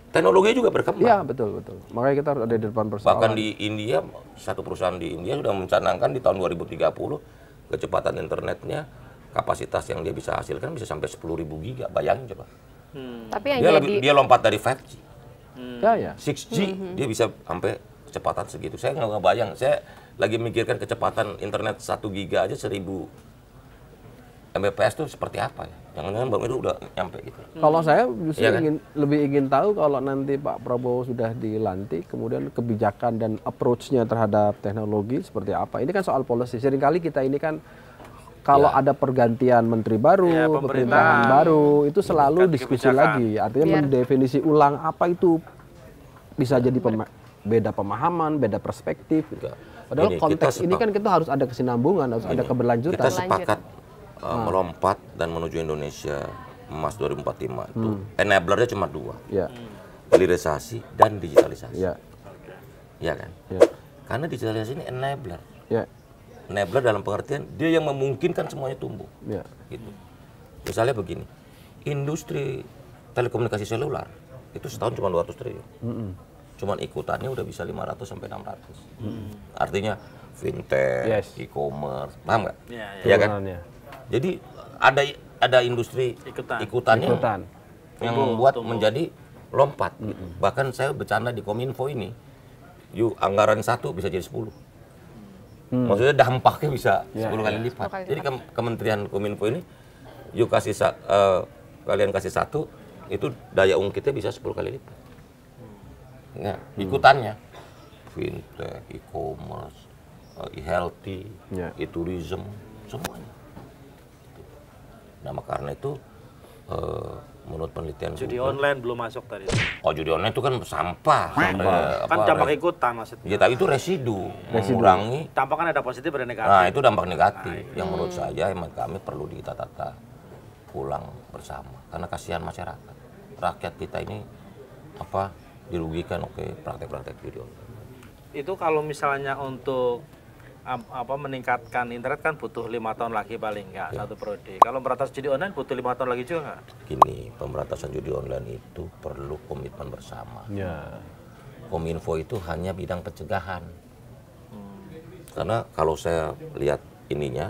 Teknologi juga berkembang. Iya betul betul. Makanya kita harus ada di depan persoalan. Bahkan di India, satu perusahaan di India sudah mencanangkan di tahun 2030 kecepatan internetnya, kapasitas yang dia bisa hasilkan bisa sampai 10.000 giga. Bayangin coba. tapi yang Dia, jadi dia lompat dari 5G, Ya ya. 6G, dia bisa sampai kecepatan segitu. Saya nggak bayang. Saya lagi mikirkan kecepatan internet 1 giga aja 1000 Mbps itu seperti apa ya? Jangan-jangan Bang Edu udah nyampe gitu. Kalau saya justru Iya kan? lebih ingin tahu kalau nanti Pak Prabowo sudah dilantik, kemudian kebijakan dan approach-nya terhadap teknologi seperti apa. Ini kan soal policy. Seringkali kita ini kan kalau ada pergantian menteri baru, Ya, pemerintahan baru, itu selalu ganti diskusi kebijakan. lagi. Artinya Biar- mendefinisi ulang apa itu bisa jadi beda pemahaman, beda perspektif. Gitu. Padahal Ini, konteks kita ini kan kita harus ada kesinambungan, harus ada keberlanjutan. Kita sepakat melompat dan menuju Indonesia emas 2045 itu enablernya cuma 2, Ya, hilirisasi dan digitalisasi. ya, Iya kan? ya, Karena digitalisasi ini enabler. ya, Enabler dalam pengertian dia yang memungkinkan semuanya tumbuh. ya. Gitu. Misalnya begini, industri telekomunikasi seluler itu setahun cuma 200 triliun. Cuman ikutannya udah bisa 500 sampai 600. Artinya fintech, Yes. e-commerce, paham nggak? Iya, Iya kan? Turunannya. Jadi ada industri ikutannya Ikutan. yang membuat menjadi lompat. Gitu. Bahkan saya bercanda di Kominfo ini, yuk anggaran 1 bisa jadi 10. Maksudnya dampaknya bisa 10 kali lipat. 10 kali Jadi Kementerian Kominfo ini kalian kasih 1, itu daya ungkitnya bisa 10 kali lipat. Ya, ikutannya fintech, e-commerce, e-healthy, e-tourism, semuanya. Nah, karena itu menurut penelitian Judi Google, online belum masuk tadi. oh judi online itu kan sampah. Kan dampak ikutan maksudnya. Ya, tapi itu residu. Mengurangi. Dampak kan ada positif ada negatif. Nah, itu dampak negatif yang menurut saya emang kami perlu ditata pulang bersama. Karena kasihan masyarakat. Rakyat kita ini dirugikan praktek-praktek judi online. Itu kalau misalnya untuk meningkatkan internet kan butuh 5 tahun lagi paling nggak satu periode. Kalau memberantas judi online butuh 5 tahun lagi juga nggak? Gini, pemberantasan judi online itu perlu komitmen bersama. Kominfo itu hanya bidang pencegahan. Karena kalau saya lihat ininya,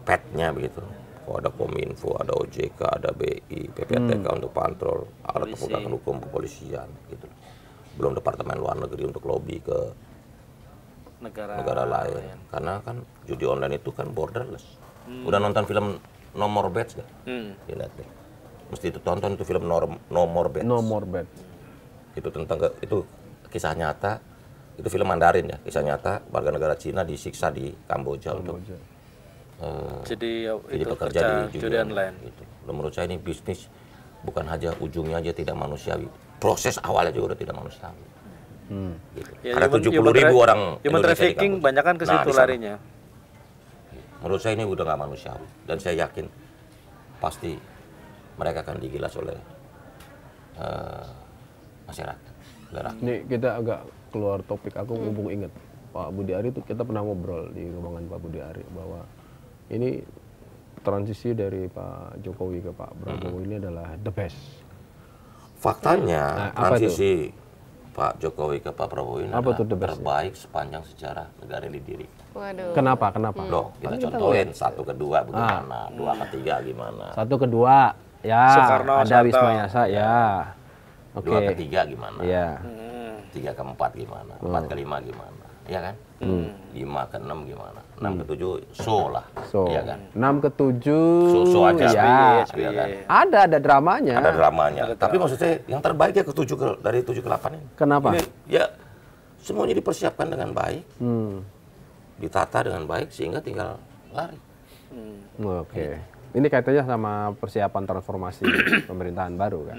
petnya begitu. Kalau ada Kominfo, ada OJK, ada BI, PPATK untuk kontrol, ada penegakan hukum, kepolisian, gitu. Belum Departemen Luar Negeri untuk lobby ke negara lain. Karena kan judi online itu kan borderless. Udah nonton film No More Bets gak? Lihat deh. Mesti itu tonton itu film No More Bets. No More Bets. Itu tentang itu kisah nyata. Itu film Mandarin ya, kisah nyata warga negara Cina disiksa di Kamboja untuk jadi pekerja di judi online. Gitu. Menurut saya ini bisnis bukan hanya ujungnya aja tidak manusiawi. Proses awalnya juga udah tidak manusiawi. Gitu. Ya, ada 70.000 orang human trafficking banyak kan ke situ larinya. Menurut saya ini udah nggak manusiawi dan saya yakin pasti mereka akan digilas oleh masyarakat. Ini kita agak keluar topik, aku mumpung ingat Pak Budi Ari itu kita pernah ngobrol di ruangan Pak Budi Ari bahwa ini transisi dari Pak Jokowi ke Pak Prabowo ini adalah the best. Faktanya transisi Pak Jokowi ke Pak Prabowo ini adalah terbaik sepanjang sejarah negara ini didirikan. Waduh. Kenapa? Loh, kita contohin 1 ke 2 bagaimana, 2 ke 3 gimana. 1 ke 2 ya Soekarno, ada Wisma Yasa ya. 2 ke 3 gimana? Iya. 3 ke 4 gimana? 4 ke 5 gimana? Iya kan? 5 ke 6 gimana? 6 ke 7 so lah. Iya kan? 6 ke 7 so aja. Ya. Iya kan? Ada dramanya. Ada dramanya. Tapi maksud saya yang terbaik ya dari 7 ke 8 ini. Kenapa? Ini, ya semuanya dipersiapkan dengan baik. Ditata dengan baik sehingga tinggal lari. Oke. Ini kaitannya sama persiapan transformasi pemerintahan baru kan.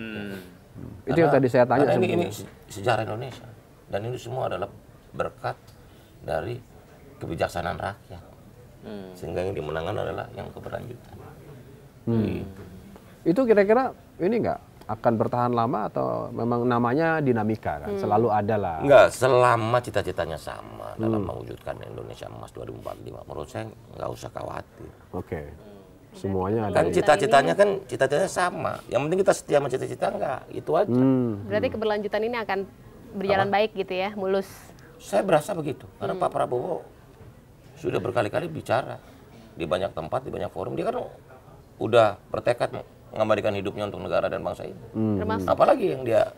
Itu yang tadi saya tanya. Ini sejarah Indonesia dan ini semua adalah berkat dari kebijaksanaan rakyat. Sehingga yang dimenangkan adalah yang keberlanjutan. Gitu. Itu kira-kira ini enggak akan bertahan lama atau memang namanya dinamika kan? Selalu ada lah. Enggak, selama cita-citanya sama dalam mewujudkan Indonesia Emas 2045. Menurut saya nggak usah khawatir. Oke. Semuanya ada. Kan cita-citanya sama. Yang penting kita setia sama cita-cita enggak, itu aja. Berarti keberlanjutan ini akan berjalan baik gitu ya, mulus. Saya berasa begitu, karena Pak Prabowo sudah berkali-kali bicara di banyak tempat, di banyak forum. Dia kan udah bertekad mengabadikan hidupnya untuk negara dan bangsa ini. Apalagi yang dia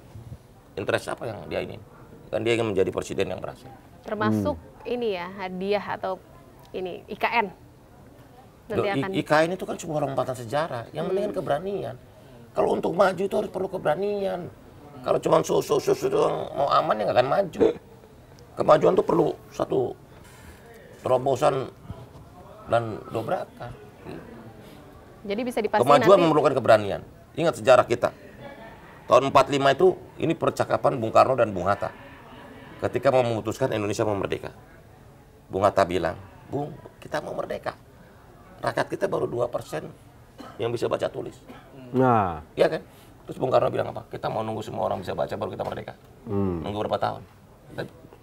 interest apa yang dia ingin? Kan dia ingin menjadi presiden yang berhasil. Termasuk ini ya, hadiah atau ini IKN. IKN itu kan sebuah lompatan sejarah. Yang penting kan keberanian. Kalau untuk maju itu harus perlu keberanian. Kalau cuma doang mau aman ya nggak akan maju. Kemajuan itu perlu satu terobosan dan dobrakan. Jadi bisa dipastikan Kemajuan nanti memerlukan keberanian. Ingat sejarah kita. Tahun 45 itu ini percakapan Bung Karno dan Bung Hatta. Ketika mau memutuskan Indonesia mau merdeka. Bung Hatta bilang, "Bung, kita mau merdeka. Rakyat kita baru 2% yang bisa baca tulis." Nah, iya kan? Terus Bung Karno bilang apa? Kita mau nunggu semua orang bisa baca baru kita merdeka. Nunggu berapa tahun?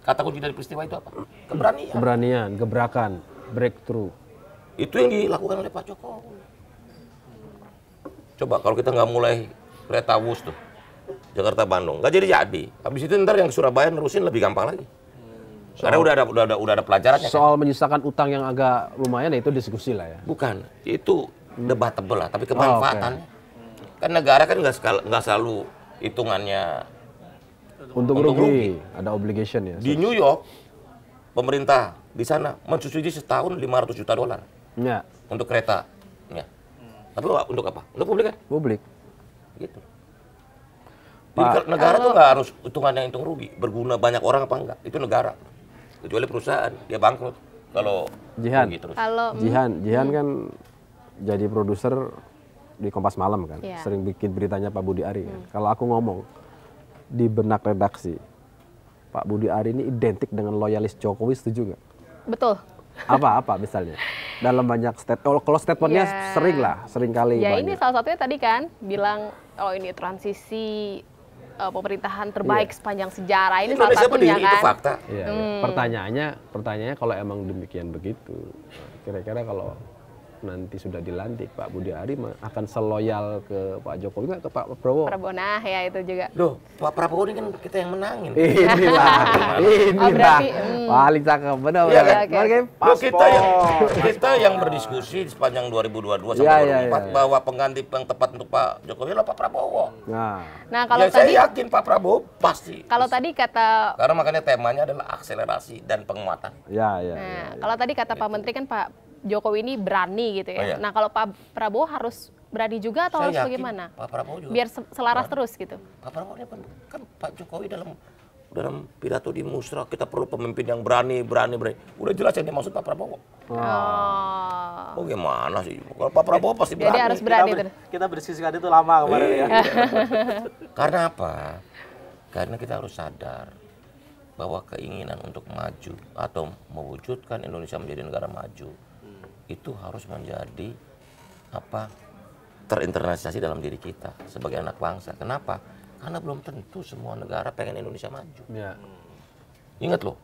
Kata kunci dari peristiwa itu apa? Keberanian. keberanian, gebrakan, breakthrough. Itu yang dilakukan oleh Pak Jokowi. Coba kalau kita nggak mulai kereta Wus tuh, Jakarta Bandung, nggak jadi. Habis itu ntar yang Surabaya nerusin lebih gampang lagi. Karena udah ada pelajarannya. Soal menyisakan utang yang agak lumayan ya itu diskusi lah ya. Bukan, itu debatable lah. Tapi kemanfaatannya, kan negara kan nggak selalu hitungannya Untuk rugi, ada obligation ya. di New York. Pemerintah di sana mensubsidi setahun $500 juta Ya. untuk kereta. Ya. Tapi untuk apa? Untuk publik kan? Publik. Gitu. Jadi negara tuh nggak harus hitungannya hitung rugi, berguna banyak orang apa enggak, itu negara. Kecuali perusahaan, dia bangkrut kalau Jihan. rugi terus. Kalau Jihan kan jadi produser di Kompas Malam kan, Iya. sering bikin beritanya Pak Budi Ari kan. Kalau aku ngomong di benak redaksi, Pak Budi Ari ini identik dengan loyalis Jokowi, setuju nggak? betul. Apa misalnya? Dalam banyak kalau statementnya Ya. sering kali Ya banyak. ini salah satunya tadi kan bilang oh ini transisi pemerintahan terbaik sepanjang sejarah. Ini salah Indonesia satunya berdiri, itu kan. fakta. Iya, iya. Pertanyaannya kalau emang demikian begitu, kira-kira kalau nanti sudah dilantik Pak Budi Ari akan seloyal ke Pak Jokowi nggak ke Pak Prabowo? Prabowo, nah ya itu juga. Loh, Pak Prabowo ini kan kita yang menangin. Inilah, Oh, berarti, paling cakep, benar. Iya kan? Oke. Loh, kita yang berdiskusi sepanjang 2022 sampai Iya, 2024 iya. bahwa pengganti yang tepat untuk Pak Jokowi adalah Pak Prabowo. Nah, Nah kalau Ya, tadi saya yakin Pak Prabowo pasti. kalau tadi kata Karena makanya temanya adalah akselerasi dan penguatan. ya. nah, kalau tadi kata Pak Menteri kan Pak Jokowi ini berani gitu ya. Oh, iya. Nah kalau Pak Prabowo harus berani juga atau Saya harus yakin bagaimana? Pak Prabowo juga. Biar selaras terus gitu. Pak Prabowo ini kan Pak Jokowi dalam pidato di Musra kita perlu pemimpin yang berani. Udah jelas yang dimaksud Pak Prabowo. Oh. Oh gimana sih? Kalau Pak Prabowo pasti Jadi berani. harus berani terus. Kita berdiskusikan itu lama kemarin ya. Karena apa? Karena kita harus sadar bahwa keinginan untuk maju atau mewujudkan Indonesia menjadi negara maju itu harus menjadi terinternalisasi dalam diri kita sebagai anak bangsa. Kenapa? Karena belum tentu semua negara pengen Indonesia maju. Ya. Ingat loh,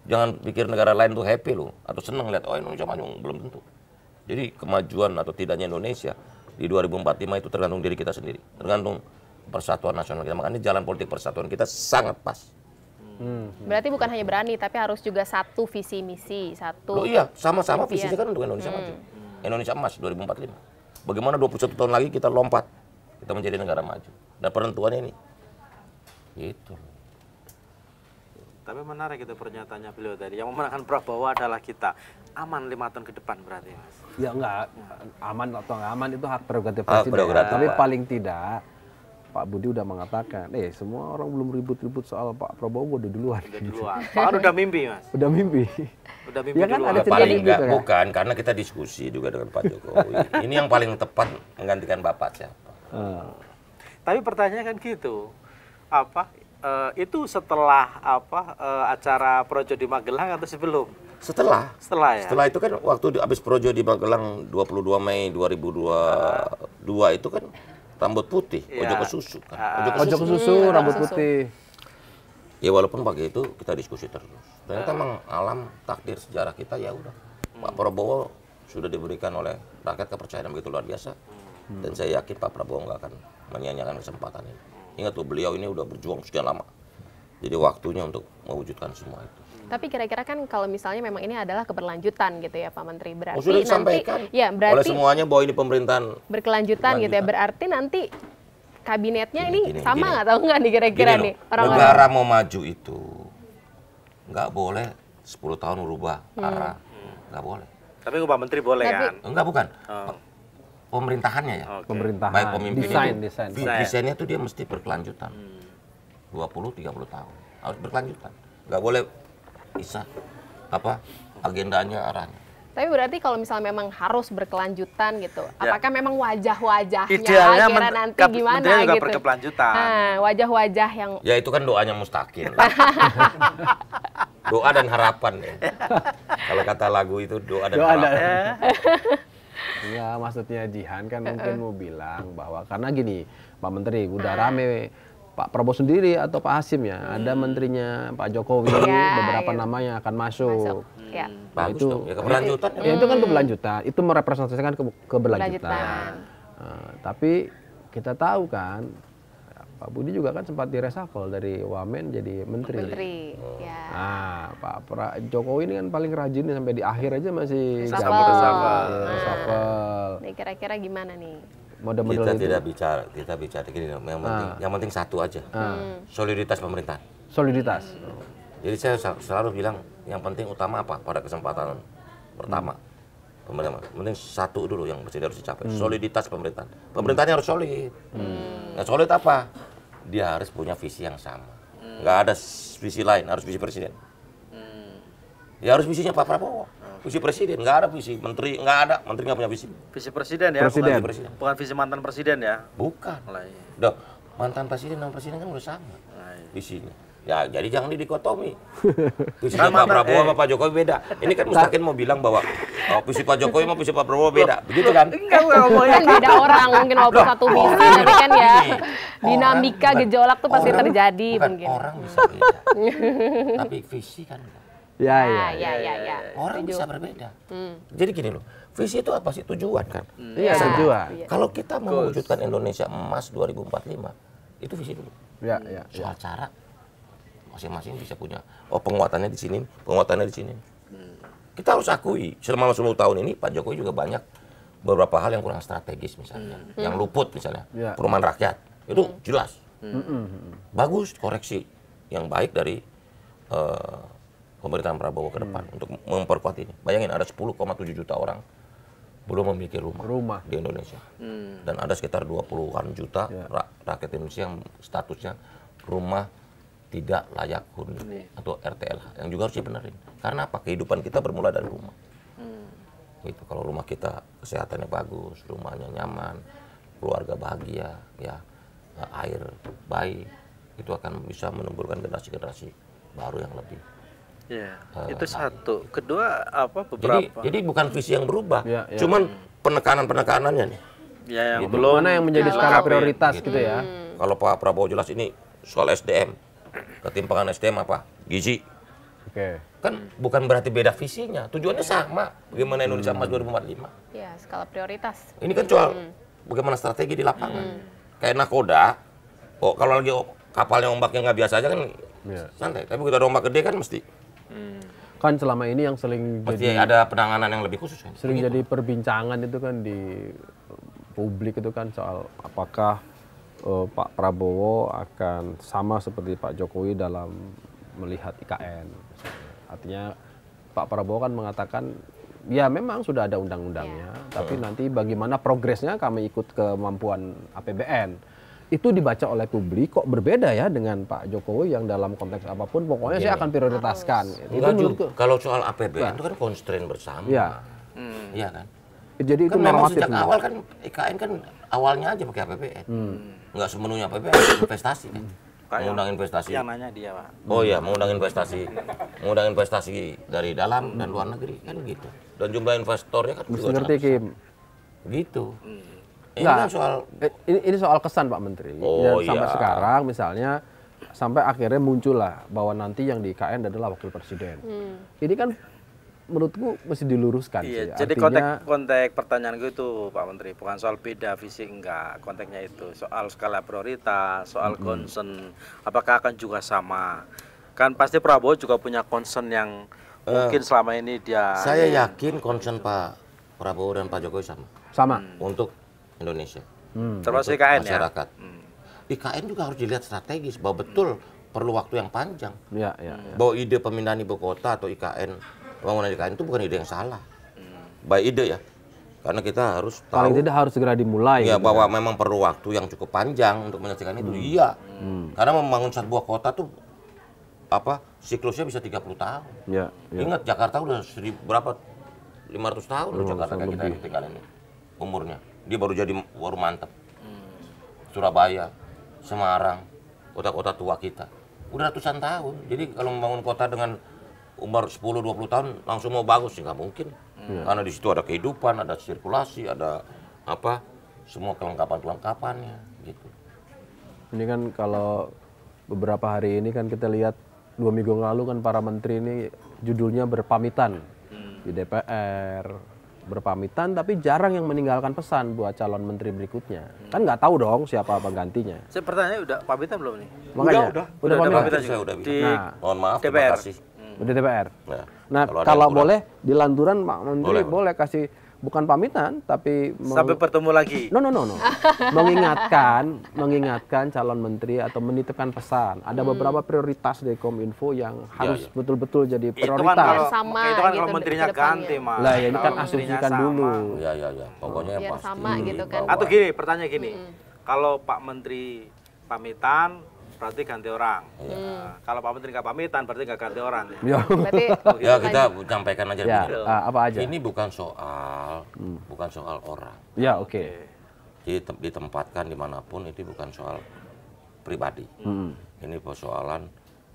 jangan pikir negara lain tuh happy loh atau seneng lihat oh Indonesia maju, belum tentu. Jadi kemajuan atau tidaknya Indonesia di 2045 itu tergantung diri kita sendiri, tergantung persatuan nasional kita. Makanya jalan politik persatuan kita sangat pas. Berarti bukan hanya berani tapi harus juga satu visi misi, satu. Loh iya, sama-sama impian. visinya kan untuk Indonesia maju. Indonesia emas 2045. Bagaimana 21 tahun lagi kita lompat, kita menjadi negara maju. Dan penentuannya ini. Gitu. Tapi menarik itu pernyataannya beliau tadi. Yang memenangkan Prabowo adalah kita. Aman 5 tahun ke depan berarti, Mas. Ya enggak, aman atau enggak aman itu hak prerogatif Hak presiden. prerogatif. Tapi paling tidak Pak Budi udah mengatakan, semua orang belum ribut-ribut soal Pak Prabowo udah duluan. Udah duluan. Bahkan udah mimpi, Mas. Udah mimpi. Udah mimpi Ya kan duluan. ada Ya, paling terjadi enggak, gitu kan? bukan, karena kita diskusi juga dengan Pak Jokowi. Ini yang paling tepat menggantikan Bapak siapa. Tapi pertanyaannya kan gitu. Itu setelah acara Projo di Magelang atau sebelum? Setelah Setelah ya. Setelah itu kan waktu habis Projo di Magelang 22 Mei 2022 itu kan rambut putih, Iya. ojo ke susu kan. Ojo ke susu, rambut putih. Ya walaupun pagi itu kita diskusi terus. Ternyata memang alam takdir sejarah kita ya udah. Pak Prabowo sudah diberikan oleh rakyat kepercayaan yang begitu luar biasa. Dan saya yakin Pak Prabowo nggak akan menyia-nyiakan kesempatan ini. Ingat tuh beliau ini udah berjuang sekian lama. Jadi waktunya untuk mewujudkan semua itu. Tapi kira-kira kan kalau misalnya memang ini adalah keberlanjutan gitu ya Pak Menteri. Berarti Oh, sudah nanti disampaikan ya oleh berarti semuanya bahwa ini pemerintahan berkelanjutan gitu ya. Berarti nanti kabinetnya ini Gini, sama gini. nggak, tahu nggak nih kira-kira Gini nih loh, orang-orang. negara mau maju itu nggak boleh 10 tahun merubah arah, nggak boleh. Tapi Pak Menteri boleh Tapi- kan? Enggak bukan. Oh. Pemerintahannya ya. Oke. Pemerintahan. Baik pemimpin desain, itu, desain. desainnya itu dia mesti berkelanjutan. 20-30 tahun. Harus berkelanjutan. Nggak boleh bisa agendanya arahnya. Tapi berarti kalau misalnya memang harus berkelanjutan gitu, apakah memang wajah-wajahnya Idealnya kira nanti gimana Menterinya juga gitu? berkelanjutan. Nah, wajah-wajah yang Ya itu kan doanya mustaqil. Doa dan harapan ya. Kalau kata lagu itu doa dan Doa dan- harapan. Enggak, maksudnya Jihan kan mungkin mau bilang bahwa karena gini, Pak Menteri udah rame Pak Prabowo sendiri atau Pak Hasim ya, ada menterinya Pak Jokowi, Ya, beberapa gitu. namanya akan masuk. masuk. Ya. Bagus itu dong. Ya keberlanjutan. Ya itu kan keberlanjutan, itu merepresentasikan keberlanjutan. Keberlanjutan. Tapi kita tahu kan, Pak Budi juga kan sempat direshuffle dari Wamen jadi menteri. Menteri. Ya. Nah, Jokowi ini kan paling rajin nih, sampai di akhir aja masih Reshuffle. gabut. Reshuffle. Iya, reshuffle. Nih kira-kira gimana nih? Model-model Kita itu. tidak bicara, kita bicara gini, yang penting satu aja, soliditas pemerintahan. Soliditas. Jadi saya selalu bilang yang penting utama apa pada kesempatan pertama, Penting satu dulu yang harus dicapai, soliditas pemerintahan. Pemerintahannya harus solid. Nah, solid apa? Dia harus punya visi yang sama. Nggak ada visi lain, harus visi presiden. Ya harus visinya Pak Prabowo. Visi presiden, nggak ada visi menteri, nggak ada. Menteri nggak punya visi. Visi presiden ya, Presiden. bukan visi mantan presiden ya. Bukan. Lah, iya. Duh, mantan presiden dan presiden kan udah sama visinya. Ya, jadi jangan didikotomi. Visi Pak Prabowo sama Pak Jokowi beda. Ini kan Mustaqim mau bilang bahwa visi Pak Jokowi sama visi Pak Prabowo beda. Begitu kan? Enggak ngomongin beda orang mungkin walaupun satu visi tapi kan ya dinamika gejolak tuh pasti terjadi Bukan mungkin. orang bisa beda. Tapi visi kan enggak. Ya, Ya. Orang bisa berbeda. Jadi gini loh, visi itu apa sih? Tujuan kan? Iya, tujuan. Kalau kita mau mewujudkan Indonesia emas 2045, itu visi dulu. Ya. Soal cara, masing-masing bisa punya, penguatannya di sini, penguatannya di sini. Kita harus akui, selama 10 tahun ini Pak Jokowi juga banyak beberapa hal yang kurang strategis misalnya. Yang luput misalnya, perumahan rakyat. Itu jelas. Bagus, koreksi. Yang baik dari pemerintahan Prabowo ke depan untuk memperkuat ini. Bayangin ada 10,7 juta orang belum memiliki rumah di Indonesia. Dan ada sekitar 20-an juta rakyat Indonesia yang statusnya rumah tidak layak huni atau RTLH yang juga harus dibenerin. Karena apa? Kehidupan kita bermula dari rumah. Gitu. Kalau rumah kita kesehatannya bagus, rumahnya nyaman, keluarga bahagia, ya air baik, itu akan bisa menumbuhkan generasi-generasi baru yang lebih. Ya, itu satu. Kedua beberapa. Jadi bukan visi yang berubah, Ya. cuman penekanan-penekanannya nih. Ya, yang Gitu. belum. Mana yang menjadi skala prioritas gitu ya. Kalau Pak Prabowo jelas ini soal SDM, ketimpangan SDM apa? Gizi. Oke. Kan bukan berarti beda visinya, tujuannya sama. Bagaimana Indonesia emas 2045. Ya, skala prioritas. Ini kan soal bagaimana strategi di lapangan. Kayak nakoda, kalau lagi kapalnya ombaknya nggak biasa aja kan santai. Tapi begitu ada ombak gede kan mesti Kan selama ini yang sering pasti jadi ada penanganan yang lebih khusus kan. sering jadi perbincangan itu kan di publik itu kan soal apakah Pak Prabowo akan sama seperti Pak Jokowi dalam melihat IKN. Artinya Pak Prabowo kan mengatakan ya memang sudah ada undang-undangnya, tapi nanti bagaimana progresnya kami ikut kemampuan APBN. Itu dibaca oleh publik kok berbeda ya dengan Pak Jokowi yang dalam konteks apapun pokoknya saya akan prioritaskan. Itu menurutku. Kalau soal APBN itu kan constraint bersama. Iya. Iya kan? Jadi itu Kan memang normatif. sejak awal kan IKN kan awalnya aja pakai APBN. Nggak sepenuhnya APBN, investasi kan. Mengundang investasi. Yang nanya dia, Pak. Oh iya, mengundang investasi dari dalam dan luar negeri kan gitu. Dan jumlah investornya kan Mesti juga ngerti sangat Kim. besar. Gitu. Ini Enggak, kan soal ini soal kesan Pak Menteri. Oh, Dan sampai iya. sekarang misalnya sampai akhirnya muncul lah bahwa nanti yang di IKN adalah wakil presiden. Ini kan menurutku mesti diluruskan Iya, sih. jadi Artinya, konteks pertanyaan gue itu Pak Menteri, bukan soal beda visi enggak, konteksnya itu soal skala prioritas, soal concern, apakah akan juga sama? Kan pasti Prabowo juga punya concern yang mungkin selama ini dia. saya yakin concern Pak Prabowo dan Pak Jokowi sama. untuk Indonesia. Termasuk Untuk IKN ya. masyarakat. IKN juga harus dilihat strategis bahwa betul perlu waktu yang panjang. Ya. Bahwa ide pemindahan ibu kota atau IKN, pembangunan IKN itu bukan ide yang salah. Baik ide ya. Karena kita harus Paling tahu tidak harus segera dimulai. ya gitu bahwa kan. memang perlu waktu yang cukup panjang untuk menyelesaikan itu. Iya. Karena membangun sebuah kota tuh siklusnya bisa 30 tahun. Ya. Ingat Jakarta udah berapa 500 tahun loh Jakarta kayak kita yang tinggal ini umurnya. Dia baru jadi baru mantep. Surabaya, Semarang, kota-kota tua kita udah ratusan tahun. Jadi kalau membangun kota dengan umur 10-20 tahun langsung mau bagus sih nggak mungkin. Karena di situ ada kehidupan, ada sirkulasi, ada semua kelengkapan-kelengkapannya gitu. Ini kan kalau beberapa hari ini kan kita lihat 2 minggu lalu kan para menteri ini judulnya berpamitan di DPR. Berpamitan tapi jarang yang meninggalkan pesan buat calon menteri berikutnya. Kan nggak tahu dong siapa penggantinya. Saya pertanyaannya udah pamitan belum nih? Makanya Udah pamitan. pamitan Saya juga. udah Di Nah, mohon maaf, DPR. terima kasih. Udah DPR. Nah, Nah, kalau ada kalau yang kurang. boleh di lanturan Pak Menteri Boleh. boleh kasih bukan pamitan, tapi Sampai bertemu lagi. no. mengingatkan calon menteri atau menitipkan pesan. Ada beberapa prioritas dari Kominfo yang harus betul-betul jadi Itu kan prioritas. kalau, Sama itu kan gitu kalau menterinya ke depannya. ganti, Mas. Lah ya ini kan Kalau menterinya asumsikan sama. dulu. Ya. Pokoknya yang Biar pasti. sama gitu kan. bahwa- Atau gini, pertanyaan gini. Kalau Pak Menteri pamitan, berarti ganti orang. Nah, kalau Pak Menteri nggak pamitan, berarti nggak ganti orang. Ya. Berarti Ya kita sampaikan aja Ya, begini. apa aja? Ini bukan soal orang. Ya, oke. Jadi ditempatkan dimanapun itu bukan soal pribadi. Ini persoalan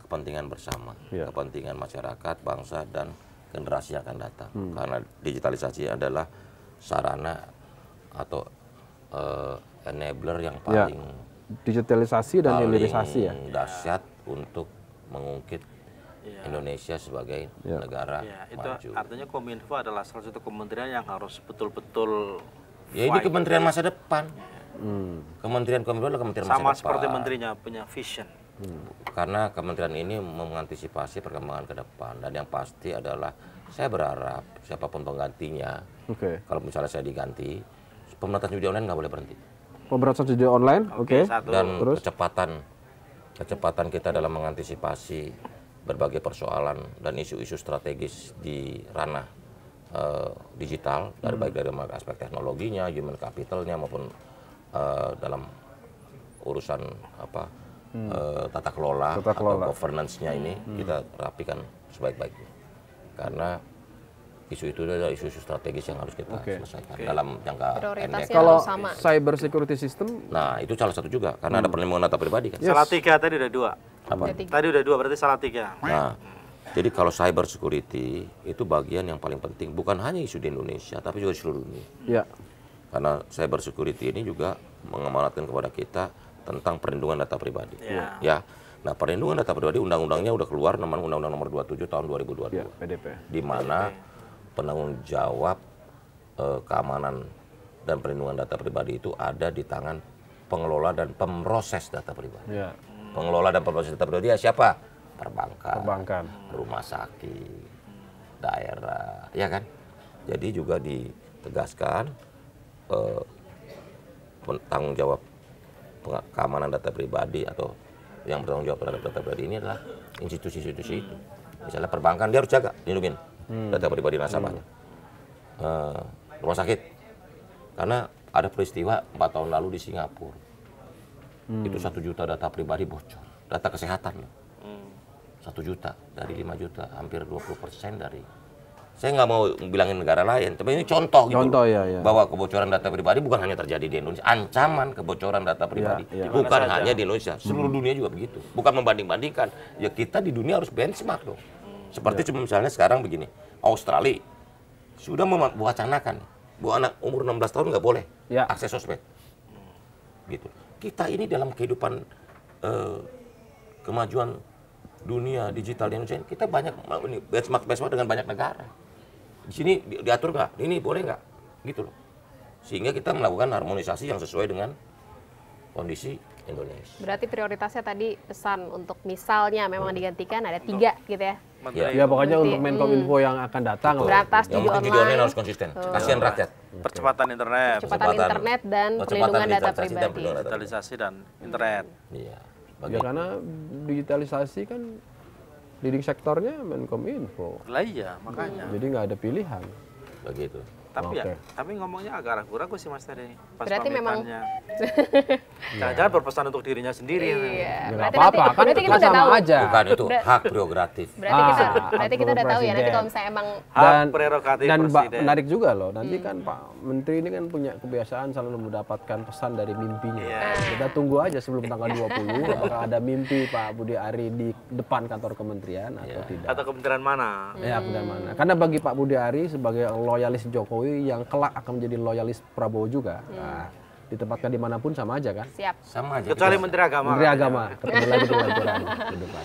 kepentingan bersama, Ya. kepentingan masyarakat, bangsa dan generasi yang akan datang. Karena digitalisasi adalah sarana atau enabler yang Ya. paling Digitalisasi dan hilirisasi ya. dahsyat untuk mengungkit Indonesia sebagai negara Ya, itu maju. artinya Kominfo adalah salah satu kementerian yang harus betul-betul Ya ini kementerian masa depan. Kementerian Kominfo adalah kementerian masa sama depan. seperti menterinya punya vision. Karena kementerian ini mengantisipasi perkembangan ke depan dan yang pasti adalah saya berharap siapapun penggantinya, Oke. kalau misalnya saya diganti, pemerintahan judi online nggak boleh berhenti. Pemberantasan judi online, oke. Satu. Dan Terus? kecepatan kita dalam mengantisipasi berbagai persoalan dan isu-isu strategis di ranah digital, baik dari aspek teknologinya, human capitalnya maupun dalam urusan tata kelola atau governance-nya ini kita rapikan sebaik-baiknya. Karena isu itu adalah isu-isu strategis yang harus kita selesaikan dalam jangka Prioritasnya pendek. Kalau harus sama. cyber security system, Nah, itu salah satu juga karena ada perlindungan data pribadi kan. Salah tiga tadi udah dua. Apa? Tadi udah dua, berarti salah tiga. Nah, jadi kalau cyber security itu bagian yang paling penting bukan hanya isu di Indonesia tapi juga di seluruh dunia. ya. Karena cyber security ini juga mengamanatkan kepada kita tentang perlindungan data pribadi. Ya. Nah, perlindungan data pribadi undang-undangnya udah keluar Undang-Undang Nomor 27 tahun 2022. Ya, PDP. Di mana penanggung jawab keamanan dan perlindungan data pribadi itu ada di tangan pengelola dan pemroses data pribadi. Ya, Pengelola dan pemroses data pribadi ya siapa? perbankan. Rumah sakit, daerah, ya kan? Jadi juga ditegaskan tanggung jawab keamanan data pribadi atau yang bertanggung jawab terhadap data pribadi ini adalah institusi-institusi itu. Misalnya perbankan dia harus jaga, lindungin data pribadi nasabahnya. Rumah sakit, karena ada peristiwa 4 tahun lalu di Singapura, itu 1 juta data pribadi bocor, data kesehatan loh. 1 juta dari 5 juta, hampir 20% dari. Saya nggak mau bilangin negara lain, tapi ini contoh gitu. Contoh, loh. ya. Bahwa kebocoran data pribadi bukan hanya terjadi di Indonesia, ancaman kebocoran data pribadi Ya. bukan hanya di Indonesia, seluruh dunia juga begitu. Bukan membanding-bandingkan, ya kita di dunia harus benchmark dong. Seperti misalnya sekarang begini, Australia sudah mewacanakan bahwa anak umur 16 tahun nggak boleh akses sosmed. Gitu. Kita ini dalam kehidupan kemajuan dunia digital di Indonesia, kita banyak benchmark dengan banyak negara. Di sini diatur nggak? Ini boleh nggak? Gitu loh. Sehingga kita melakukan harmonisasi yang sesuai dengan kondisi Indonesia. Berarti prioritasnya tadi pesan untuk misalnya memang digantikan ada 3 gitu ya. Ya pokoknya untuk Menkominfo yang akan datang lah. Berantas Yang judi penting judi online online, harus konsisten. Kasihan rakyat. Percepatan internet, kecepatan internet dan perlindungan data digitalisasi dan pribadi. perlindungan data digitalisasi dan internet. Iya. Ya karena digitalisasi kan leading sektornya Menkominfo. Lah iya, makanya. Jadi nggak ada pilihan. Begitu. Tapi Oke. tapi ngomongnya agak ragu-ragu sih Mas tadi. Pas Berarti memang- pamitannya. Jangan-jangan berpesan untuk dirinya sendiri. Iya. Ya nggak Berarti apa-apa, nanti- kan berarti itu kita udah sama tahu. aja. Bukan itu hak prerogatif. Berarti kita hak udah tahu ya nanti presiden. kalau misalnya emang Hak prerogatif dan presiden. menarik juga loh. Nanti kan Pak Menteri ini kan punya kebiasaan selalu mendapatkan pesan dari mimpinya. Kita tunggu aja sebelum tanggal 20 apakah ada mimpi Pak Budi Ari di depan kantor kementerian atau tidak. Atau kementerian mana? Ya benar mana. Karena bagi Pak Budi Ari sebagai loyalis Jokowi yang kelak akan menjadi loyalis Prabowo juga. Nah, ditempatkan dimanapun sama aja kan. siap. Sama aja. Kecuali kita- Menteri Agama. Menteri Agama ketemu lagi dengan aturan ke depan.